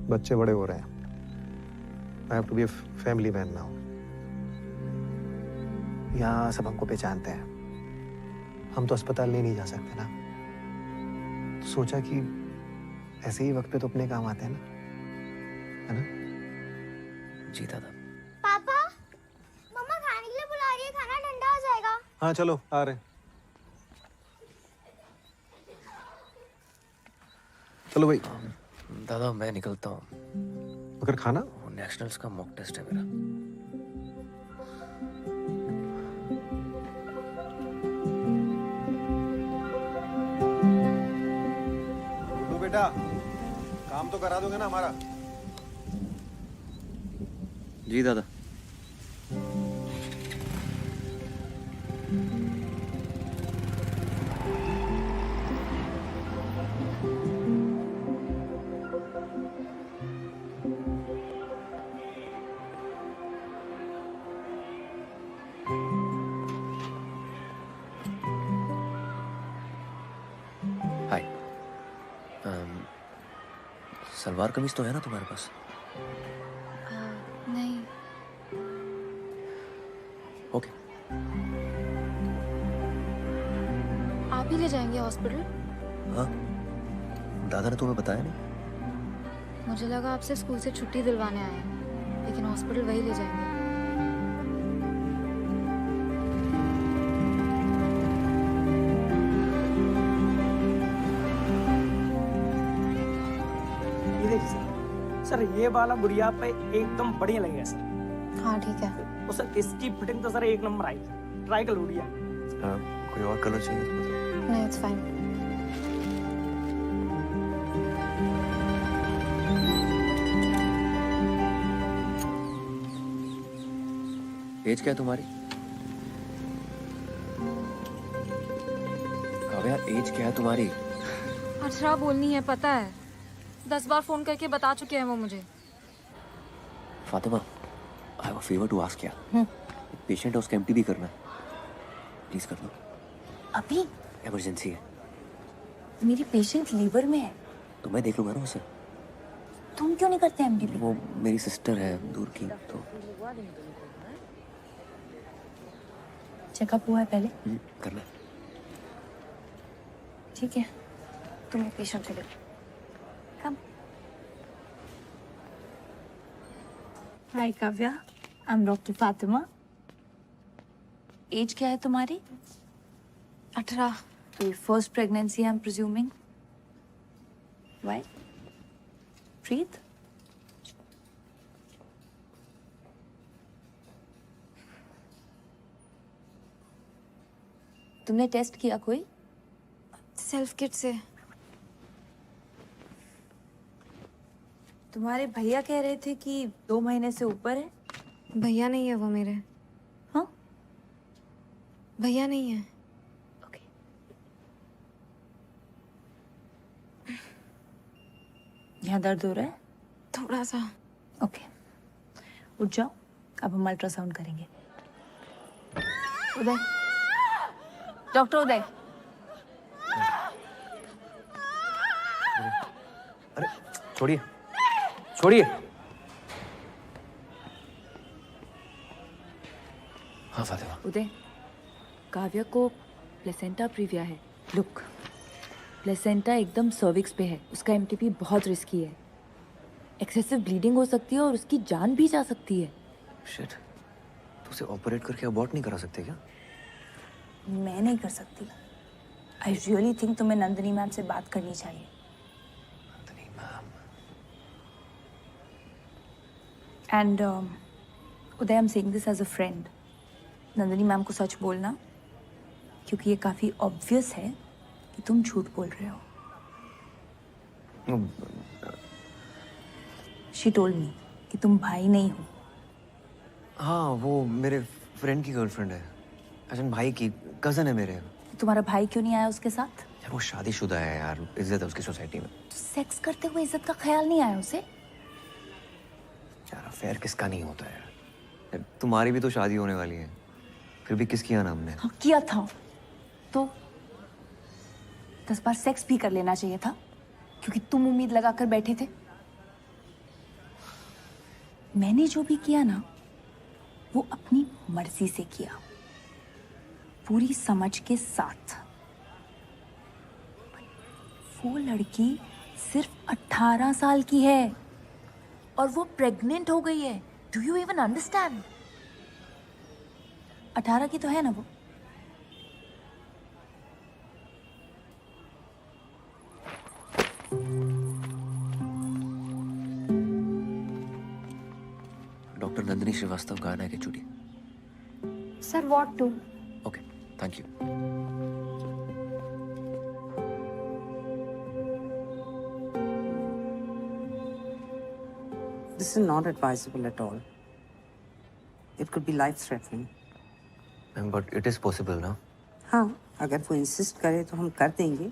बच्चे बड़े हो रहे हैं. I have to be a family man now. यहाँ सब हमको पहचानते हैं. हम तो अस्पताल नहीं जा सकते ना. तो सोचा कि ऐसे ही वक्त पे तो अपने काम आते हैं ना, है ना? जी दादा. पापा, मम्मा खाने के लिए बुला रही है, खाना ठंडा हो जाएगा. हाँ चलो आ रहे. चलो भाई. दादा मैं निकलता हूँ. मगर खाना? नेशनल्स का मॉक टेस्ट है मेरा. लो बेटा, काम तो करा दोगे ना हमारा? जी दादा. हाय. सलवार कमीज तो है ना तुम्हारे पास? नहीं. ओके. आप ही ले जाएंगे हॉस्पिटल? हाँ, दादा ने तुम्हें बताया नहीं? मुझे लगा आपसे स्कूल से छुट्टी दिलवाने आए हैं, लेकिन हॉस्पिटल वही ले जाएंगे. ये देखिए सर, सर ये वाला गुड़िया पे एकदम बढ़िया लगेगा सर. हाँ ठीक है. और सर इसकी फिटिंग तो सर एक नंबर आई. ट्राई कर लो गुड़िया. कोई और कलर चाहिए तो बताओ. नहीं, इट्स फाइन. एज क्या है तुम्हारी? काव्या एज क्या है तुम्हारी? 18 बोलनी है, पता है. 10 बार फोन करके बता चुके हैं वो मुझे. Fatima, I have a favour to ask ya. Patient है, उसका एमटीबी करना है. प्लीज कर लो. अभी? इमरजेंसी है. मेरी पेशेंट लीवर में है. तो मैं देख लूंगा ना उसे. तुम क्यों नहीं करते एमडीपी? वो मेरी सिस्टर है दूर की, तो चेकअप हुआ है पहले? करना है। ठीक है, तुम पेशेंट को देखो। Come. Hi Kavya, I am doctor Fatima. Age क्या है तुम्हारी? 18। तो first pregnancy I am presuming. Why? Breathe. तुमने टेस्ट किया कोई? सेल्फ किट से। तुम्हारे भैया कह रहे थे कि 2 महीने से ऊपर है। भैया नहीं है वो मेरे। हाँ? भैया नहीं है। यहाँ दर्द हो रहा है? थोड़ा सा। ओके, उठ जाओ, अब हम अल्ट्रासाउंड करेंगे। उदय, डॉक्टर उदय। अरे छोड़िए, छोड़िए। हाँ फातिमा। उदय, काव्या को प्लेसेंटा प्रीविया है। लुक, प्लेसेंटा एकदम सर्विक्स पे है, उसका एमटीपी बहुत रिस्की है। एक्सेसिव ब्लीडिंग हो सकती है और उसकी जान भी जा सकती है। शिट, तो उसे ऑपरेट करके अबॉर्ट नहीं करा सकते क्या? मैं नहीं कर सकती। आई रियली थिंक तुम्हें नंदिनी मैम से बात करनी चाहिए। Nandini ma'am. And Uday, I am saying this as a friend. Nandini ma'am को सच बोलना, क्योंकि ये काफी ऑब्वियस है कि तुम झूठ बोल रहे हो। शी टोल्ड मी कि तुम भाई नहीं हो। हाँ, वो मेरे फ्रेंड की गर्लफ्रेंड है। अच्छा, भाई की कजन है मेरे। तुम्हारा भाई क्यों नहीं आया उसके साथ? यार वो शादीशुदा है यार, इज्जत है उसकी सोसाइटी में। तो सेक्स करते हुए इज्जत का ख्याल नहीं आया उसे? यार अफेयर किसका नहीं होता है यार, तुम्हारी भी तो शादी होने वाली है, फिर भी किस किया ना हमने? हाँ, किया था तो 10 बार सेक्स भी कर लेना चाहिए था, क्योंकि तुम उम्मीद लगाकर बैठे थे। मैंने जो भी किया ना, वो अपनी मर्जी से किया, पूरी समझ के साथ। वो लड़की सिर्फ 18 साल की है और वो प्रेग्नेंट हो गई है। Do you even understand? 18 की तो है ना वो। डॉक्टर नंदिनी श्रीवास्तव, गाना के चुड़ी। Sir what to? Okay, thank you. This is not advisable at all. It could be life-threatening. But it is possible ना? हाँ, अगर वो इंसिस्ट करे तो हम कर देंगे,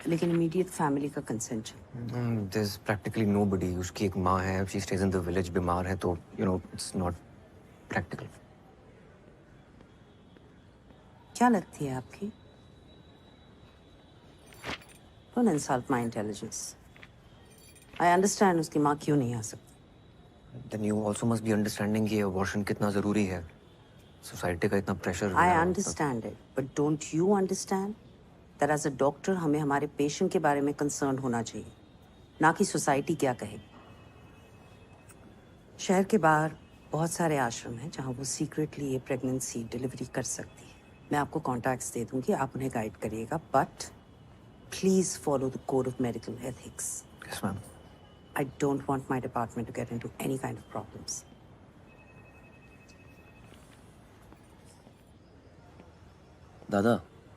लेकिन इमीडिएट फैमिली का कंसेंट चाहिए। There is practically nobody. उसकी एक माँ है, she stays in the village, बीमार है, तो you know it's not practical. क्या लगती है आपकी? Don't insult my intelligence. I understand उसकी माँ क्यों नहीं आ सकती। Then you also must be understanding कि abortion कितना जरूरी है, सोसाइटी का इतना pressure. I understand it, but don't you understand that as a doctor हमें हमारे पेशेंट के बारे में कंसर्न होना चाहिए, ना कि सोसाइटी क्या कहेगी। शहर के बाहर बहुत सारे आश्रम हैं जहाँ वो सीक्रेटली ये प्रेगनेंसी डिलीवरी कर सकती है। मैं आपको कॉन्टैक्ट्स दे दूंगी, आप उन्हें गाइड करिएगा, but please follow the code of medical ethics. Yes ma'am. I don't want my department to get into any kind of problems. दादा,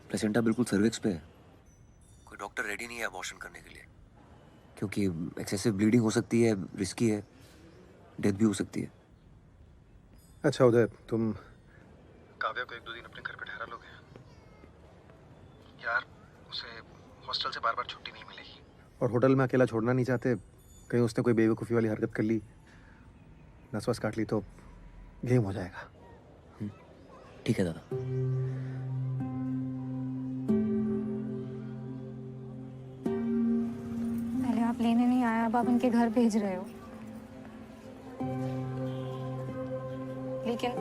प्लेसेंटा बिल्कुल सर्विक्स पे है। कोई डॉक्टर रेडी नहीं है अबॉर्शन करने के लिए, क्योंकि एक्सेसिव ब्लीडिंग हो सकती है, रिस्की है, डेथ भी हो सकती है। अच्छा उदय, तुम काव्या को 1-2 दिन अपने घर पे ठहरा लोगे? यार उसे हॉस्टल से बार बार छुट्टी नहीं मिलेगी, और होटल में अकेला छोड़ना नहीं चाहते। कहीं उसने कोई बेवकूफ़ी वाली हरकत कर ली, नस वस काट ली, तो गेम हो जाएगा। ठीक है दादा। पहले आप आप लेने नहीं आए, अब आप उनके घर भेज रहे हो। लेकिन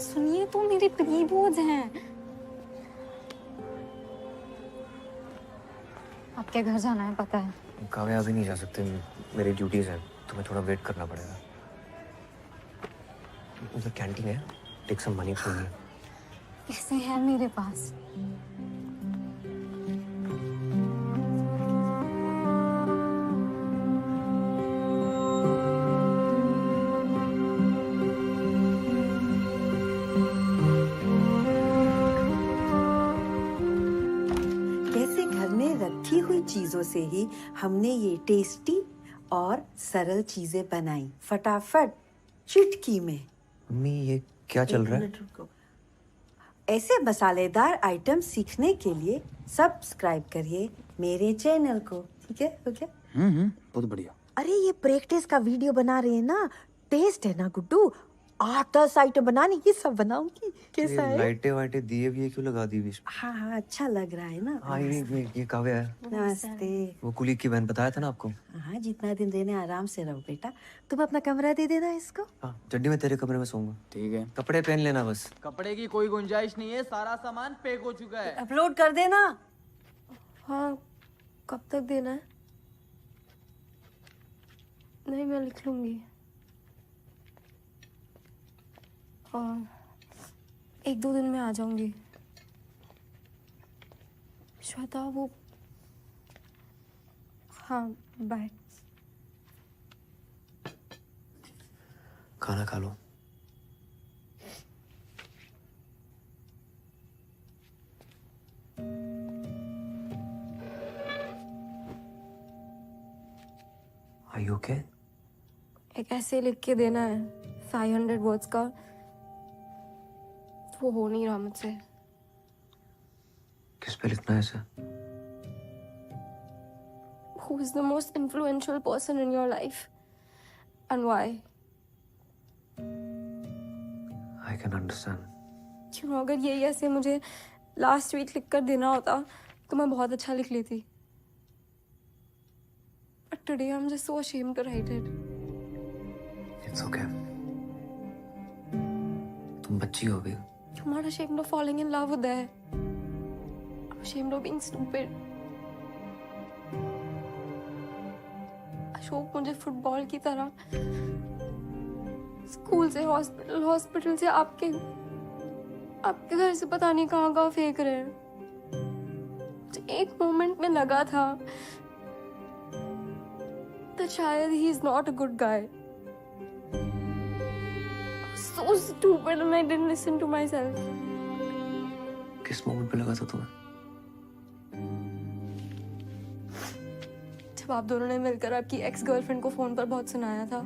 सुनिए, तो मेरे प्री-बोर्ड्स हैं। आपके घर जाना है पता है। काव्या अभी नहीं जा सकते, मेरी ड्यूटीज है, तुम्हें थोड़ा वेट करना पड़ेगा। उधर कैंटीन है, take some money from here. पैसे हैं मेरे पास। कैसे घर में रखी हुई चीजों से ही हमने ये टेस्टी और सरल चीजें बनाई, फटाफट चुटकी में। मम्मी ये क्या चल रहा है? एक मिनट रुको। ऐसे मसालेदार आइटम सीखने के लिए सब्सक्राइब करिए मेरे चैनल को, ठीक है? हो गया? बहुत बढ़िया। अरे ये प्रैक्टिस का वीडियो बना रहे हैं ना, टेस्ट है ना गुड्डू, 8-10 आइटम बनाने, ये सब बनाऊंगी। कैसा है? लाइटें वाइटें दिए भी है, क्यों लगा दी बीच में? हाँ हाँ, अच्छा लग रहा है ना। हाँ ये काव्या है, नमस्ते। वो कुली की बहन, बताया था ना आपको। हाँ, जितना दिन देने आराम से रहो बेटा। तुम अपना कमरा दे देना इसको। हाँ, चड्डी में तेरे कमरे में सोऊंगा। ठीक है, कपड़े पहन लेना बस। कपड़े की कोई गुंजाइश नहीं है, सारा सामान पैक हो चुका है। अपलोड कर देना। हाँ, कब तक देना है? नहीं, मैं लिख लूंगी। और 1-2 दिन में आ जाऊंगी। श्वेता वो, हाँ बाय। खाना खा लो। Are you okay? एक ऐसे लिख के देना है 500 वर्ड्स का, वो हो नहीं रहा मुझसे। किस पे लिखना है इसे? Who is the most influential person in your life and why? I can understand. क्यों, अगर यही ऐसे मुझे लास्ट वीक लिख कर देना होता तो मैं बहुत अच्छा लिख लेती। But today I'm just so ashamed to write it. It's okay. तुम बच्ची हो अभी। I'm not ashamed of falling in love with her. I'm ashamed of being stupid. Ashok मुझे फुटबॉल की तरह स्कूल से हॉस्पिटल, हॉस्पिटल से आपके घर से पता नहीं कहाँ फेंक रहे हैं। मुझे एक मोमेंट में लगा था तो शायद he is not a good guy. So stupid and I didn't listen to myself. किस मोमेंट पे लगा था तुम्हें? जब आप दोनों ने मिलकर आपकी एक्स गर्लफ्रेंड को फोन पर बहुत सुनाया था।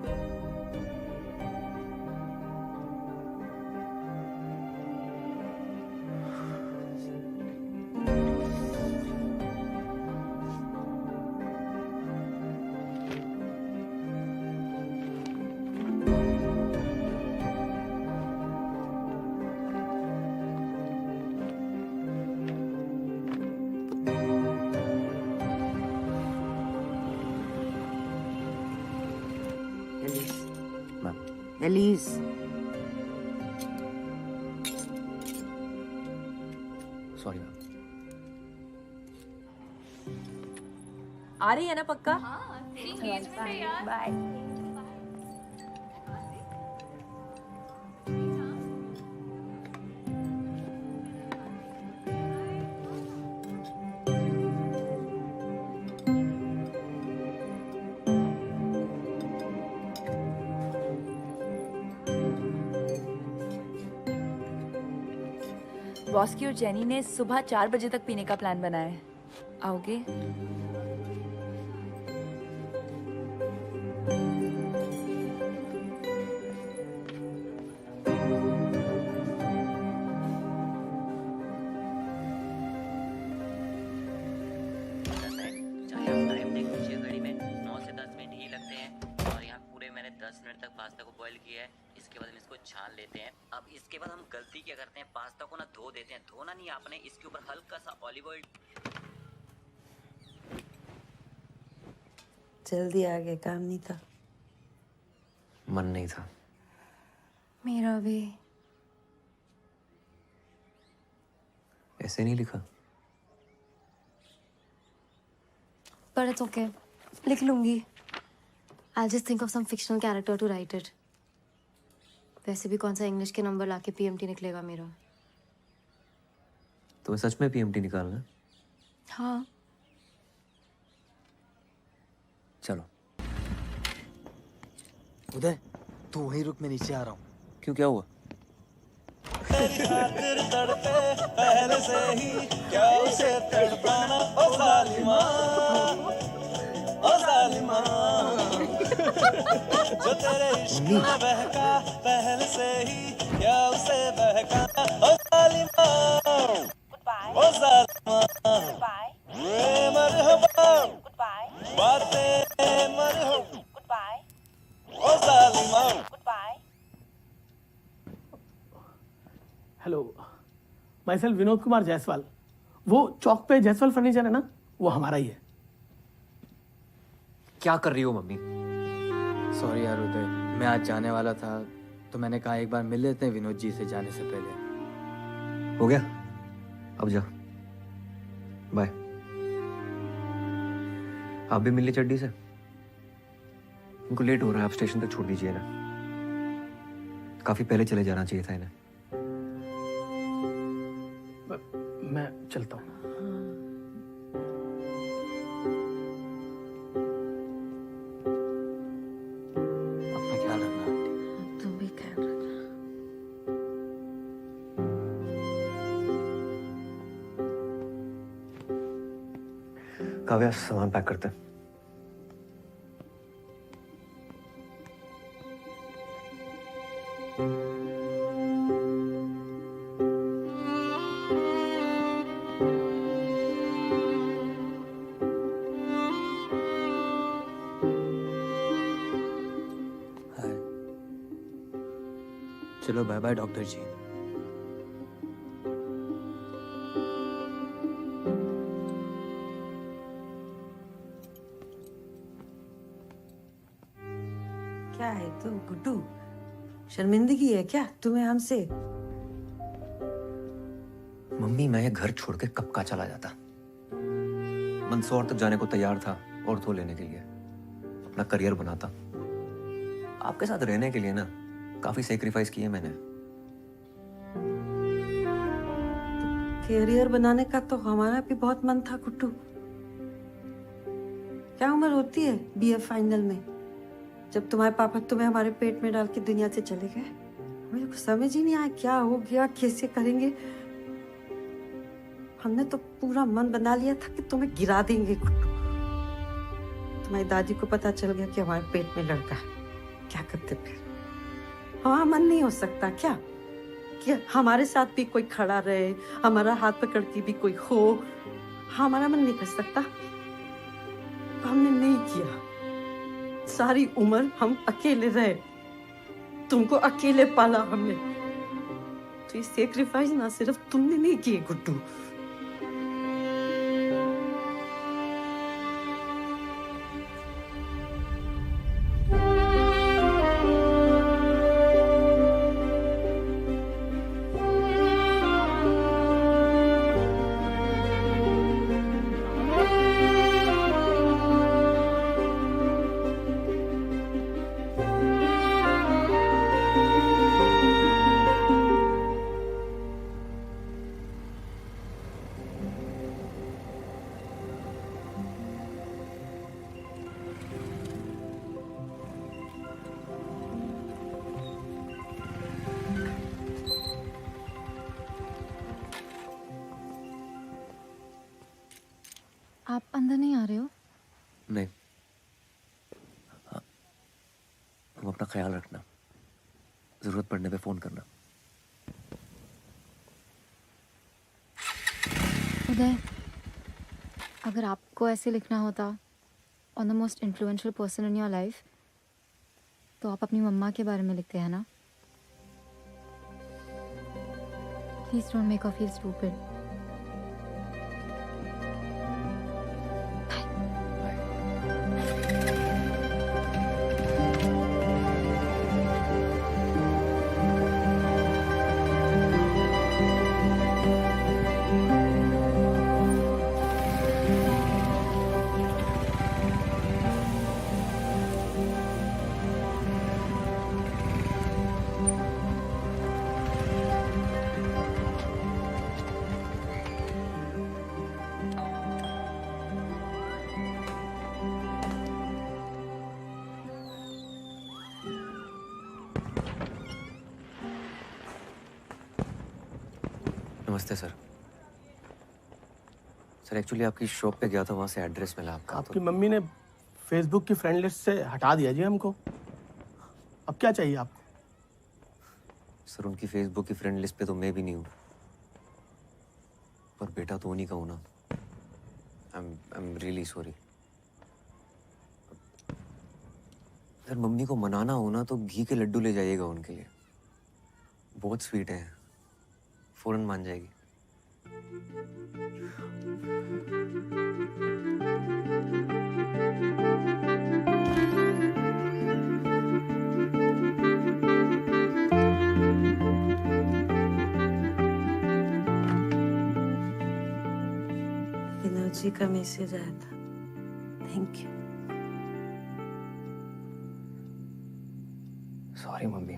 Alice, sorry ma'am. आ रही है ना पक्का? बाय। बॉस्की और जेनी ने सुबह 4 बजे तक पीने का प्लान बनाया है। आओगे? टाइम देख लीजिए घड़ी में 9 से 10 मिनट ही लगते हैं और यहाँ पूरे मैंने 10 मिनट तक पास्ता को बॉईल किया है। इसके बाद हम इसको छान लेते हैं। अब इसके बाद हम गलती क्या करते हैं, पास्ता को ना धो देते हैं। धोना नहीं आपने, इसके ऊपर हल्का सा ऑलिव ऑयल जल्दी आ गए, काम नहीं था। मन नहीं था। मेरा भी। ऐसे नहीं लिखा। But it's okay. लिख लूंगी। I'll just think of some fictional character to write it. वैसे भी कौन सा इंग्लिश के नंबर लाके PMT निकलेगा मेरा। तुम्हें सच में PMT निकालना? हाँ। चलो। उदय, तू वहीं रुक, मैं नीचे आ रहा हूँ। क्यों, क्या हुआ? पहले से ही क्या उसे तड़पाना, ओ जालिमा, ओ जालिमा, जो तेरे इश्क में बहका पहले से ही क्या उसे बहकाना, ओ जालिमा, ओ जालिमा, मरहबा, बातें मरहबा, ओ जालिमा। Hello, my self Vinod Kumar Jaiswal. वो चौक पे जायसवाल फर्नीचर है ना, वो हमारा ही है। क्या कर रही हो मम्मी? सॉरी यार उदय, मैं आज जाने वाला था तो मैंने कहा एक बार मिल लेते हैं विनोद जी से जाने से पहले। हो गया, अब जा, बाय। आप भी मिल ली चड्डी से? उनको लेट हो रहा है, आप स्टेशन तक छोड़ दीजिए ना। काफी पहले चले जाना चाहिए था इन्हें। मैं चलता हूँ। अपना ख्याल रखना। तुम भी ख्याल रखना। काव्या, सामान पैक करते हैं। चलो बाय बाय डॉक्टर जी। क्या है तो गुड्डू, शर्मिंदगी है क्या तुम्हें हमसे? मम्मी, मैं ये घर छोड़ के कब का चला जाता। मंदसौर तक जाने को तैयार था ऑर्थो लेने के लिए, अपना करियर बनाता। आपके साथ रहने के लिए ना काफी सेक्रीफाइस किए मैंने। करियर बनाने का तो हमारा भी बहुत मन था गुड्डू। क्या उम्र होती है BA फाइनल में, जब तुम्हारे पापा तुम्हें हमारे पेट में डाल के दुनिया से चले गए? मुझे कुछ समझ ही नहीं आया क्या हो गया, कैसे करेंगे। हमने तो पूरा मन बना लिया था कि तुम्हें गिरा देंगे गुड्डू। तुम्हारी दादी को पता चल गया कि हमारे पेट में लड़का है, क्या करते फिर? हमारा मन नहीं हो सकता क्या कि हमारे साथ भी कोई खड़ा रहे, हमारा हाथ पकड़ के भी कोई हो? हमारा मन नहीं कर सकता? हमने नहीं किया। सारी उम्र हम अकेले रहे, तुमको अकेले पाला हमने। तो ये सेक्रीफाइस ना सिर्फ तुमने नहीं किए गुड्डू। आप अंदर नहीं आ रहे हो? नहीं, तुम अपना ख्याल रखना, जरूरत पड़ने पे फोन करना। उदय, अगर आपको ऐसे लिखना होता on the most influential person in your life, तो आप अपनी मम्मा के बारे में लिखते हैं ना? Please don't make her feel stupid. Bye. नमस्ते सर। सर एक्चुअली आपकी शॉप पे गया था, वहाँ से एड्रेस मिला आपका। आपकी मम्मी ने फेसबुक की फ्रेंड लिस्ट से हटा दिया जी हमको। अब क्या चाहिए आपको? सर उनकी फेसबुक की फ्रेंड लिस्ट पे तो मैं भी नहीं हूँ, पर बेटा तो उन्हीं का हूँ ना। I am really sorry. Sir mummy को मनाना हो ना तो घी के लड्डू ले जाइएगा उनके लिए, बहुत स्वीट है, फौरन मान जाएगी। एनर्जी का मैसेज आया था, थैंक यू। Sorry mummy.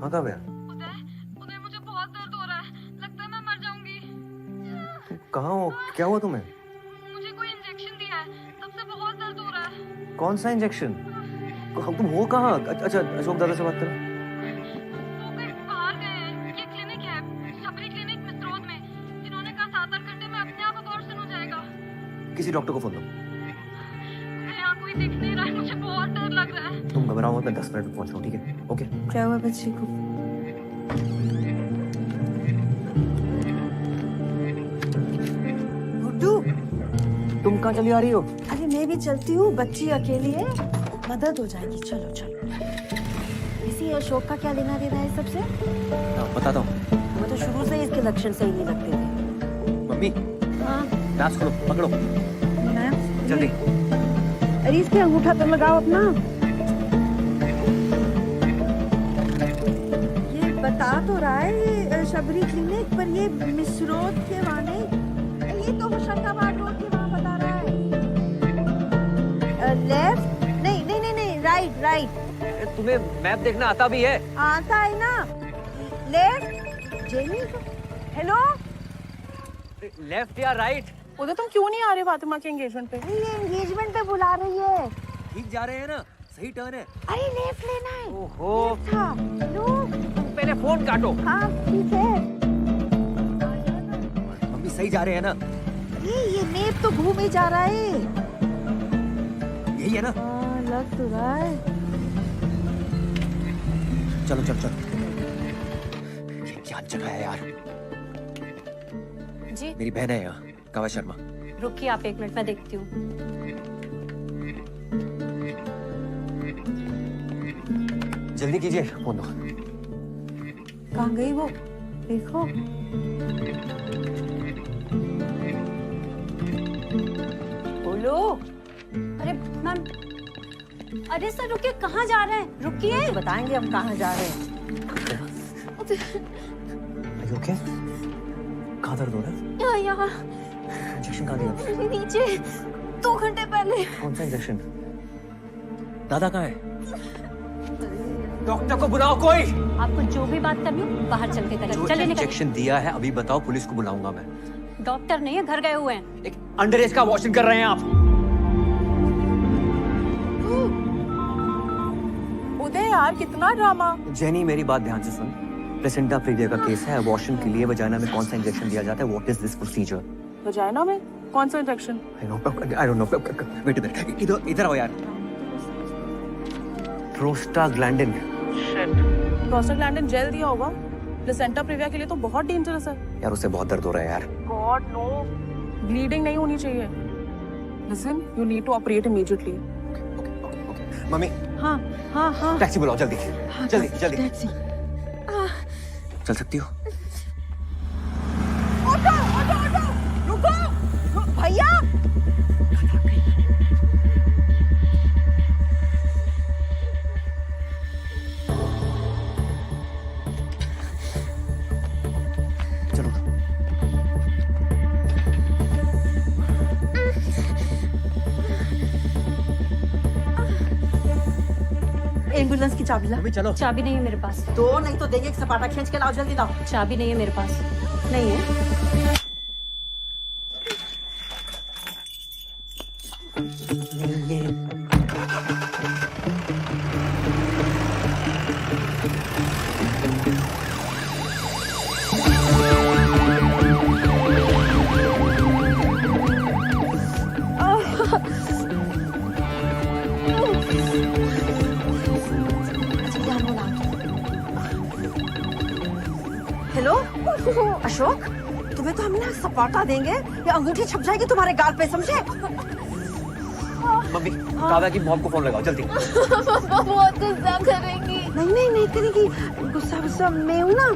हाँ कब है? उदय मुझे बहुत दर्द हो रहा है, लगता है मैं मर जाऊंगी। कहाँ हो? क्या हुआ तुम्हें? मुझे कोई इंजेक्शन दिया है, तब से बहुत दर्द हो रहा है। कौन सा इंजेक्शन? तुम हो कहाँ? अच्छा अशोक दादा से बात करो। वो कहीं बाहर गए हैं, ये क्लिनिक है, सबरी क्लिनिक मित्रोद में। इन्होंने कहा 7-8 घंटे में अपने आप अबॉर्शन हो जाएगा। किसी डॉक्टर को फोन दो। यहाँ कोई दिख नहीं रहा है, मुझे बहुत डर लग रहा है। तुम घबराओ मत, मैं 10 मिनट में पहुंच रहा हूँ, ठीक है? ओके। क्या हुआ बच्ची को? गुड्डू, तुम कहाँ चली आ रही हो? अरे मैं भी चलती हूँ, बच्ची अकेली है, मदद हो जाएगी। चलो चलो। इसी अशोक का क्या लेना देना है सबसे? बताता हूँ। वो तो शुरू से ही इसके लक्षण सही नहीं लगते थे। मम्मी हाँ डांस करो, पकड़ो मैम, जल्दी। अरे इस पे अंगूठा तो लगाओ अपना। ये बता तो रहा है ये शबरी क्लिनिक, पर ये मिसरोद के वहाँ नहीं, ये तो होशंगाबाद रोड के वहाँ बता रहा है। लेफ्ट नहीं नहीं नहीं नहीं, राइट राइट। तुम्हें मैप देखना आता भी है? आता है ना। लेफ्ट। जेनी हेलो, लेफ्ट या राइट? उधर तुम क्यों नहीं आ रहे फातिमा के एंगेजमेंट पे? ये एंगेजमेंट पे बुला रही है। ठीक जा रहे हैं ना? सही टर्न है। अरे लेफ्ट लेना है। ओहो। था लो, तुम पहले फोन काटो। हाँ ठीक है। मम्मी सही जा रहे हैं ना? ये मेप तो घूम ही जा रहा है। यही है ना? हाँ लग तो रहा है। चलो चलो चलो। ये क्या जगह है यार? जी मेरी बहन है यहाँ, कावा शर्मा। रुकिए आप 1 मिनट, मैं देखती हूँ। जल्दी कीजिए, फोन दो। कहाँ गई वो? देखो। बोलो। अरे मैम, अरे सर रुकिए, कहाँ जा रहे हैं? रुकिए, तो बताएंगे हम कहाँ जा रहे हैं। ओके? कहाँ दर्द हो रहा है? यहाँ इंजेक्शन कहाँ दिया? नीचे 2 घंटे पहले। कौन सा इंजेक्शन? दादा कहाँ है? डॉक्टर को बुलाओ कोई। आपको जो भी बात करनी हो बाहर चल के करें। जो चलिए निकल। इंजेक्शन दिया है अभी बताओ, पुलिस को बुलाऊंगा मैं। डॉक्टर नहीं है, घर गए हुए हैं। एक अंडरएज का वॉशिंग कर रहे हैं आप। उदय यार कितना ड्रामा। जेनी मेरी बात ध्यान से सुन। प्लेसेंटा प्रीविया का केस है, अबॉर्शन के लिए वजाइना में कौन सा इंजेक्शन दिया जाता है? What is this procedure? Vagina में कौन सा injection? I don't know. Wait a minute, इधर आओ यार। प्रोस्टाग्लैंडिन। शिट, प्रोस्टाग्लैंडिन जेल दिया होगा। प्लेसेंटा प्रीविया के लिए तो बहुत डेंजरस है यार, उससे बहुत दर्द हो रहा है यार। गॉड नो, ब्लीडिंग नहीं होनी चाहिए। Listen, you need to operate immediately. Mummy हाँ हाँ हाँ, टैक्सी बुलाओ जल्दी। हाँ, जल्दी जल्दी। टैक्सी। चल सकती हो? ऑटो ऑटो ऑटो, रुको भैया। एम्बुलेंस की चाबी ला। चलो। चाबी नहीं है मेरे पास। दो नहीं तो देंगे, एक सपाटा खींच के लाओ, जल्दी लाओ। चाबी नहीं है मेरे पास। नहीं है। हेलो अशोक, तुम्हें तो हम ना सपाटा देंगे या अंगूठी छप जाएगी तुम्हारे गाल पे, समझे? मम्मी काव्या की मॉम को फोन लगाओ जल्दी। बहुत गुस्सा करेंगी। नहीं करेगी, गुस्सा मैं हूँ ना।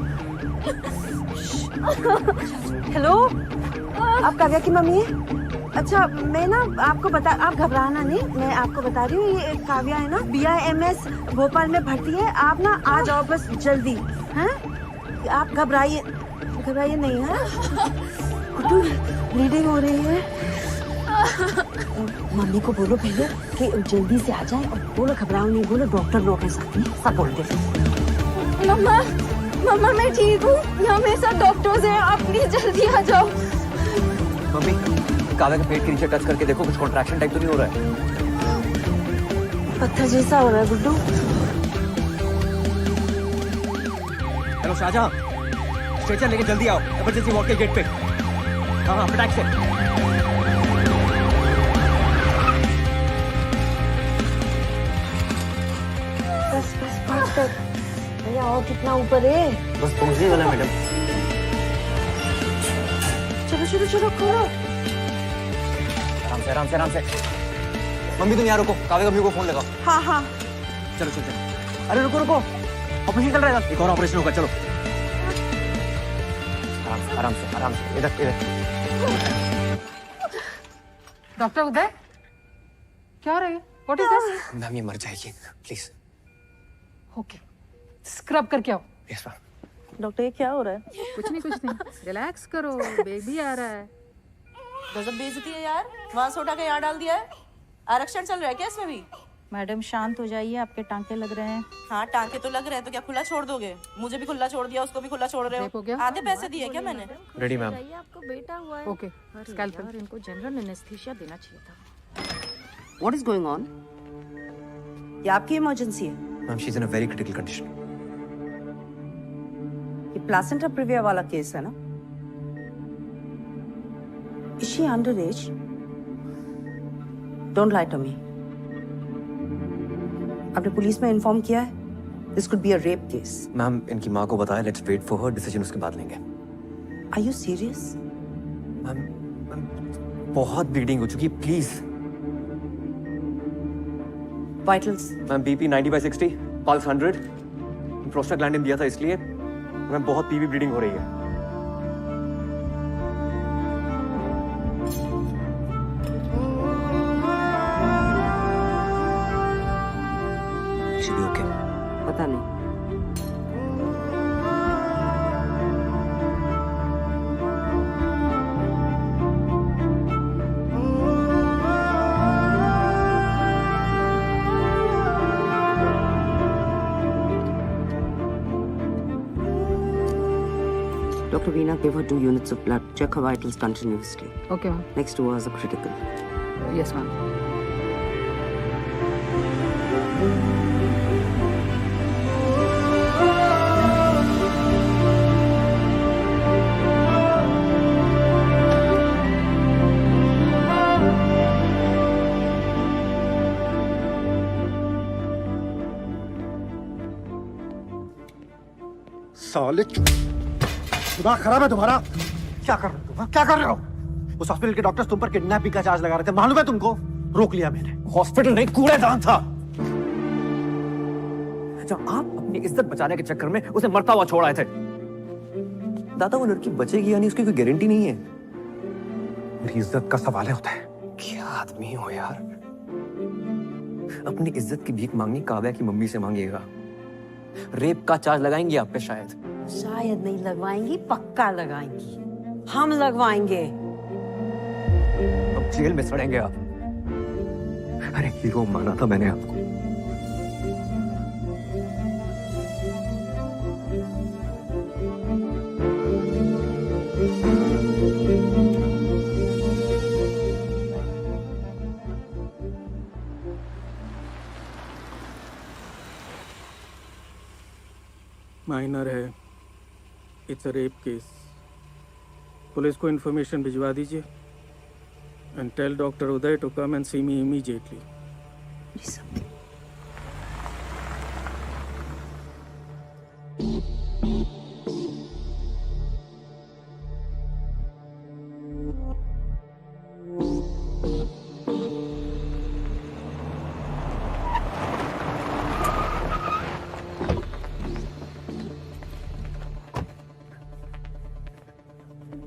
हेलो, आप काव्या की मम्मी है? अच्छा, मैं ना आपको आप घबराना नहीं, मैं आपको बता रही हूँ, ये काव्या है ना, BIMS भोपाल में भर्ती है, आप ना आ जाओ बस जल्दी। हैं? आप घबराइए नहीं है। ब्लीडिंग हो रही है। मम्मी को बोलो पहले कि जल्दी से आ जाए, और बोलो घबराओ नहीं, बोलो डॉक्टर लोग हैं साथ में, सब बोल दे। मम्मा मैं ठीक हूँ, यहाँ मेरे साथ डॉक्टर्स हैं, आप प्लीज जल्दी आ जाओ। मम्मी काव्या के पेट के नीचे टच करके देखो, कुछ कॉन्ट्रैक्शन टाइप तो नहीं हो रहा है? पत्थर जैसा हो रहा है गुड्डू। हेलो शाहजहां, स्ट्रेचर लेके जल्दी आओ, इमरजेंसी वार्ड के गेट पे। हाँ फटाक से। बस भैया, और कितना ऊपर है? बस पहुंचने वाला मैडम। चलो खोलो। आराम से। मम्मी तुम यहाँ रुको, काव्या मम्मी को फोन लगाओ। हाँ। चलो। अरे रुको, ऑपरेशन चल रहा है, एक और ऑपरेशन होगा, चलो। आराम से, इधर। डॉक्टर उदय, क्या हो रहा है? What is this? मैम ये मर जाएगी, प्लीज। ओके, स्क्रब करके आओ। Yes ma'am. डॉक्टर ये क्या हो रहा है? कुछ नहीं, रिलैक्स करो, बेबी आ रहा है। गजब बेइज्जती है यार, वहां से उठा के यहाँ डाल दिया है। आरक्षण चल रहा है क्या इसमें भी? मैडम शांत हो जाइए, आपके टांके लग रहे हैं। हाँ, टांके तो लग रहे हैं, तो क्या खुला छोड़ दोगे? मुझे भी खुला छोड़ दिया, उसको भी खुला छोड़ रहे हो हो। आधे पैसे दिए क्या मैंने? Ready ma'am. आपको बेटा हुआ है। Okay, scalpel. इनको जनरल एनेस्थीसिया देना चाहिए था। What is going on? ये आपकी इमरजेंसी है? Ma'am she is in a very critical condition. ये प्लासेंटा प्रिविया वाला केस है ना? Is she underage? Don't lie to me. आपने पुलिस में इन्फॉर्म किया है? This could be a rape case. Ma'am इनकी माँ को बताया, let's wait for her decision, उसके बाद लेंगे। Are you serious? मैम बहुत ब्लीडिंग हो चुकी है, please. Vitals? Ma'am BP 90/60, pulse 100, prostaglandin दिया था इसलिए। मैम बहुत PV ब्लीडिंग हो रही है। Should be okay. पता नहीं। Dr. Veena, give her 2 units of blood. Check her vitals continuously. Okay, ma'am. Next 2 hours are critical. Yes, ma'am. साले दिमाग खराब है तुम्हारा? क्या कर रहे हो तुम? क्या कर रहे हो? उस हॉस्पिटल के डॉक्टर्स तुम पर किडनैपिंग का चार्ज लगा रहे थे, मालूम है तुमको? रोक लिया मैंने। हॉस्पिटल नहीं, कूड़ेदान था। जब आप अपनी इज्जत बचाने के चक्कर में उसे मरता हुआ छोड़ आए थे। दादा वो लड़की बचेगी या नहीं उसकी कोई गारंटी नहीं है। मेरी इज्जत का सवाल होता है। क्या आदमी हो यार। अपनी इज्जत की भीख मांगनी काव्या की मम्मी से मांगिएगा। रेप का चार्ज लगाएंगी आप पे शायद नहीं लगवाएंगी, पक्का लगाएंगी। हम लगवाएंगे। अब जेल में सड़ेंगे आप। अरे हीरो माना था मैंने आपको, माइनर है, it's a rape case. Police को इन्फॉर्मेशन भिजवा दीजिए and tell doctor Uday to come and see me immediately. जी सर।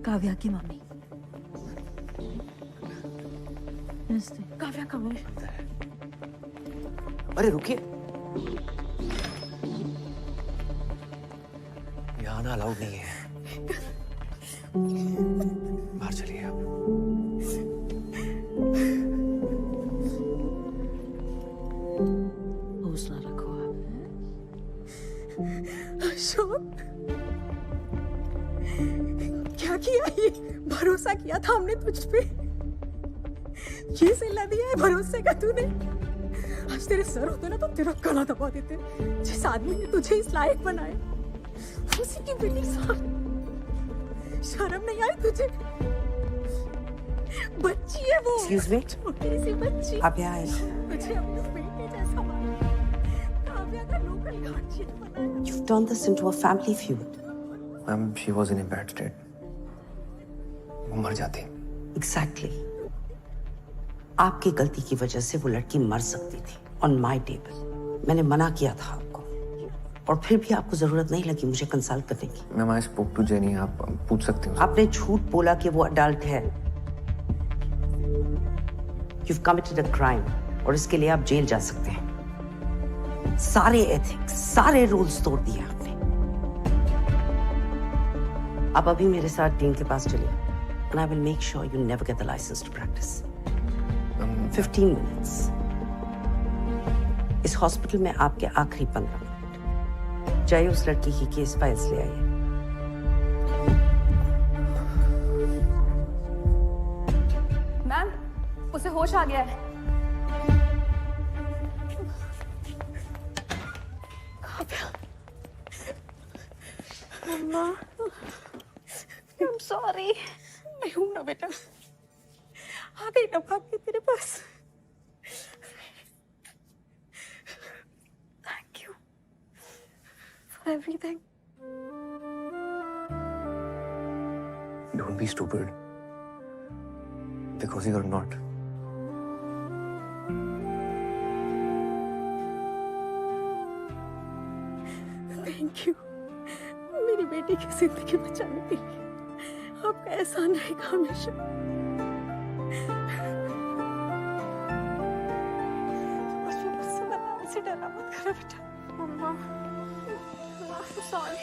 काव्या की मम्मी। नमस्ते। काव्या कब है? अरे रुकिए, यहाँ आना अलाउड नहीं है। बाहर चलिए आप। हौसला रखो आप। अशोक, क्या किया ये? भरोसा किया था हमने तुझ पे, ये सिला दिया है भरोसे का तूने। आज तेरे सर होते ना तो तेरा गला दबा देते। जिस आदमी ने तुझे इस लायक बनाया, उसी की बेटी साथ। शर्म नहीं आई तुझे? बच्ची है वो। Excuse me? छोटी सी बच्ची। आप यहाँ आए। तुझे अपने बेटे जैसा माना, काव्या का लोकल गार्जियन बनाया। You've turned this into a family feud. Ma'am, she was in a bad state. वो मर जाती। Exactly. आपकी गलती की वजह से वो लड़की मर सकती थी ऑन माई टेबल। मैंने मना किया था आपको, और फिर भी आपको जरूरत नहीं लगी मुझे कंसल्ट करने की। Ma'am, I spoke to Jenny, आप पूछ सकते हो। आपने झूठ बोला कि वो अडल्ट है। You've committed a crime, और इसके लिए आप जेल जा सकते हैं। सारे एथिक्स, सारे रूल्स तोड़ दिए आपने। आप अभी मेरे साथ डीन के पास चलिए, and I will make sure you never get the license to practice. 15 minutes. इस हॉस्पिटल में आपके आखिरी 15 मिनट। जाइए उस लड़की की केस फाइल्स ले आइए। मैम, उसे होश आ गया है। मम्मा, I'm sorry. मैं हूं ना बेटा, आ गई ना भाग के तेरे पास। Thank you for everything. Don't be stupid. Because you're not. Thank you, मेरी बेटी की जिंदगी बचाने के लिए आपका एहसान रहेगा हमेशा। मुझे मुझसे बताने से डरा मत करो बेटा। Mamma, I'm sorry.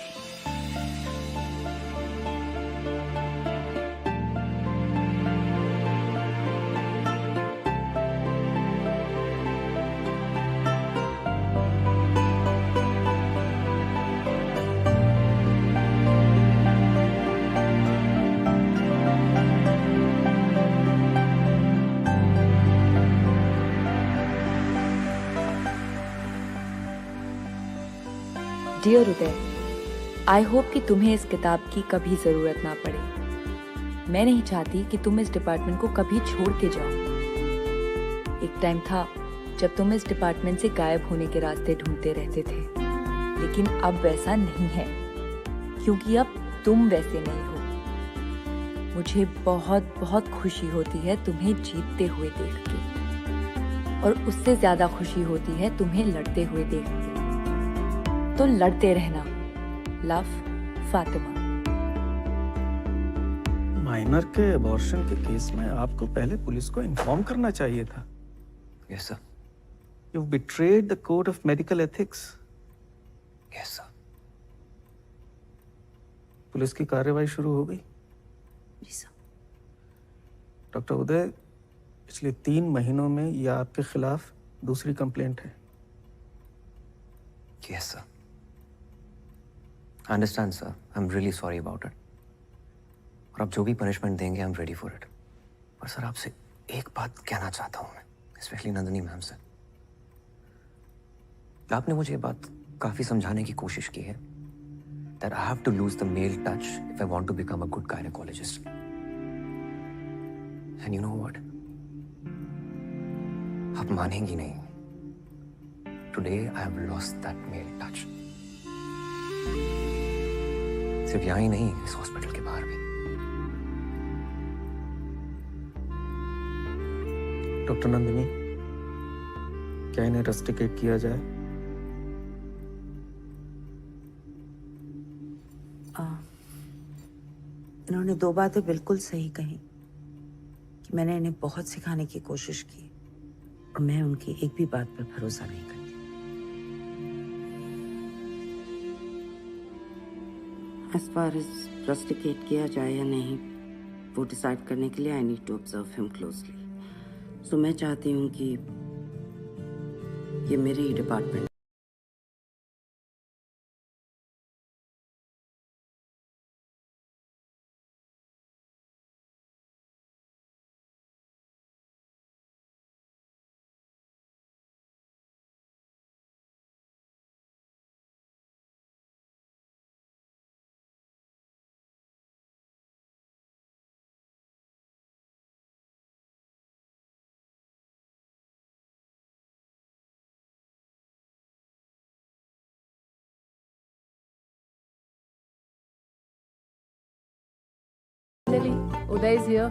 Dear Uday, I hope कि तुम्हें इस किताब की कभी ज़रूरत ना पड़े। मैं नहीं चाहती कि तुम इस डिपार्टमेंट को कभी छोड़ के जाओ। एक टाइम था जब तुम इस डिपार्टमेंट से गायब होने के रास्ते ढूंढते रहते थे, लेकिन अब वैसा नहीं है, क्योंकि अब तुम वैसे नहीं हो। मुझे बहुत बहुत खुशी होती है तुम्हें जीतते हुए देख के, और उससे ज़्यादा खुशी होती है तुम्हें लड़ते हुए देख के। तो लड़ते रहना। लव, फातिमा। माइनर के अबॉर्शन के केस में आपको पहले पुलिस को इन्फॉर्म करना चाहिए था। Yes sir. You've betrayed the code of medical ethics. Yes sir. Police की कार्रवाई शुरू हो गई। जी सर। डॉक्टर उदय, पिछले 3 महीनों में यह आपके खिलाफ दूसरी कंप्लेंट है। Yes sir. I understand sir, I am really sorry about it. और आप जो भी पनिशमेंट देंगे, I am ready for it. पर सर, आपसे एक बात कहना चाहता हूँ मैं, स्पेशली नंदिनी मैम से। आपने मुझे ये बात काफ़ी समझाने की कोशिश की है, that I have to lose the male touch if I want to become a good gynecologist. And you know what? आप मानेंगी नहीं. Today I have lost that male touch. सिर्फ यहाँ ही नहीं, इस हॉस्पिटल के बाहर भी. डॉक्टर नंदिनी, क्या इन्हें रस्टिकेट किया जाए? इन्होंने 2 बातें बिल्कुल सही कही कि मैंने इन्हें बहुत सिखाने की कोशिश की और मैं उनकी एक भी बात पर भरोसा नहीं करती. As far as रस्टिकेट किया जाए या नहीं, वो डिसाइड करने के लिए I need to observe him closely. So मैं चाहती हूँ कि ये मेरे ही डिपार्टमेंट. Uday is here.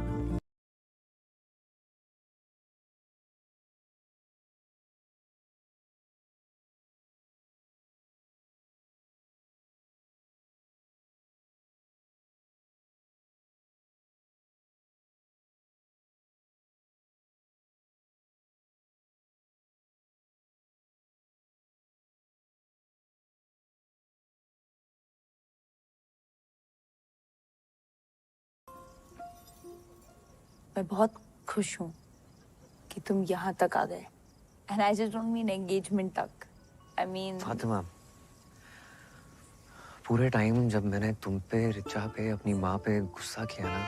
मैं बहुत खुश हूँ कि तुम यहाँ तक आ गए. And I just don't mean engagement तक. आई मीन फातिमा, पूरे टाइम जब मैंने तुम पे, रिचा पे, अपनी माँ पे गुस्सा किया ना,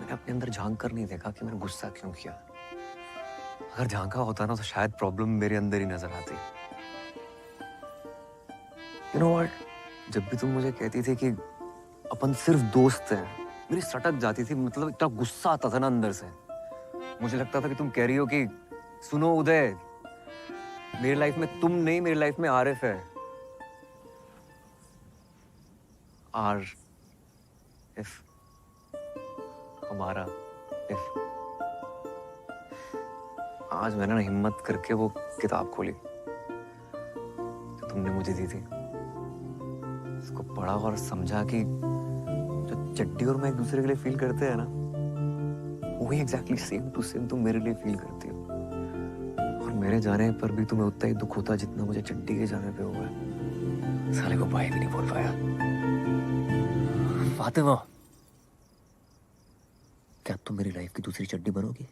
मैंने अपने अंदर झांक कर नहीं देखा कि मैंने गुस्सा क्यों किया. अगर झांका होता ना तो शायद प्रॉब्लम मेरे अंदर ही नजर आती. यू नो व्हाट, जब भी तुम मुझे कहती थी कि अपन सिर्फ दोस्त हैं, मेरी सटक जाती थी. मतलब इतना गुस्सा आता था ना अंदर से. मुझे लगता था कि तुम कह रही हो कि सुनो उदय, मेरी लाइफ में तुम नहीं, मेरी लाइफ में आरिफ है. इफ हमारा इफ. आज मैंने ना हिम्मत करके वो किताब खोली जो तुमने मुझे दी थी. इसको पढ़ा और समझा कि जो चड्डी और मैं एक दूसरे के लिए फील करते हैं ना, वही एग्जैक्टली सेम टू सेम तुम मेरे लिए फील करती हो. और मेरे जाने पर भी तुम्हें उतना ही दुख होता जितना मुझे चड्डी के जाने पे हुआ है. साले को भाई भी नहीं बोल पाया. फातिमा, क्या तुम मेरी लाइफ की दूसरी चड्डी बनोगी?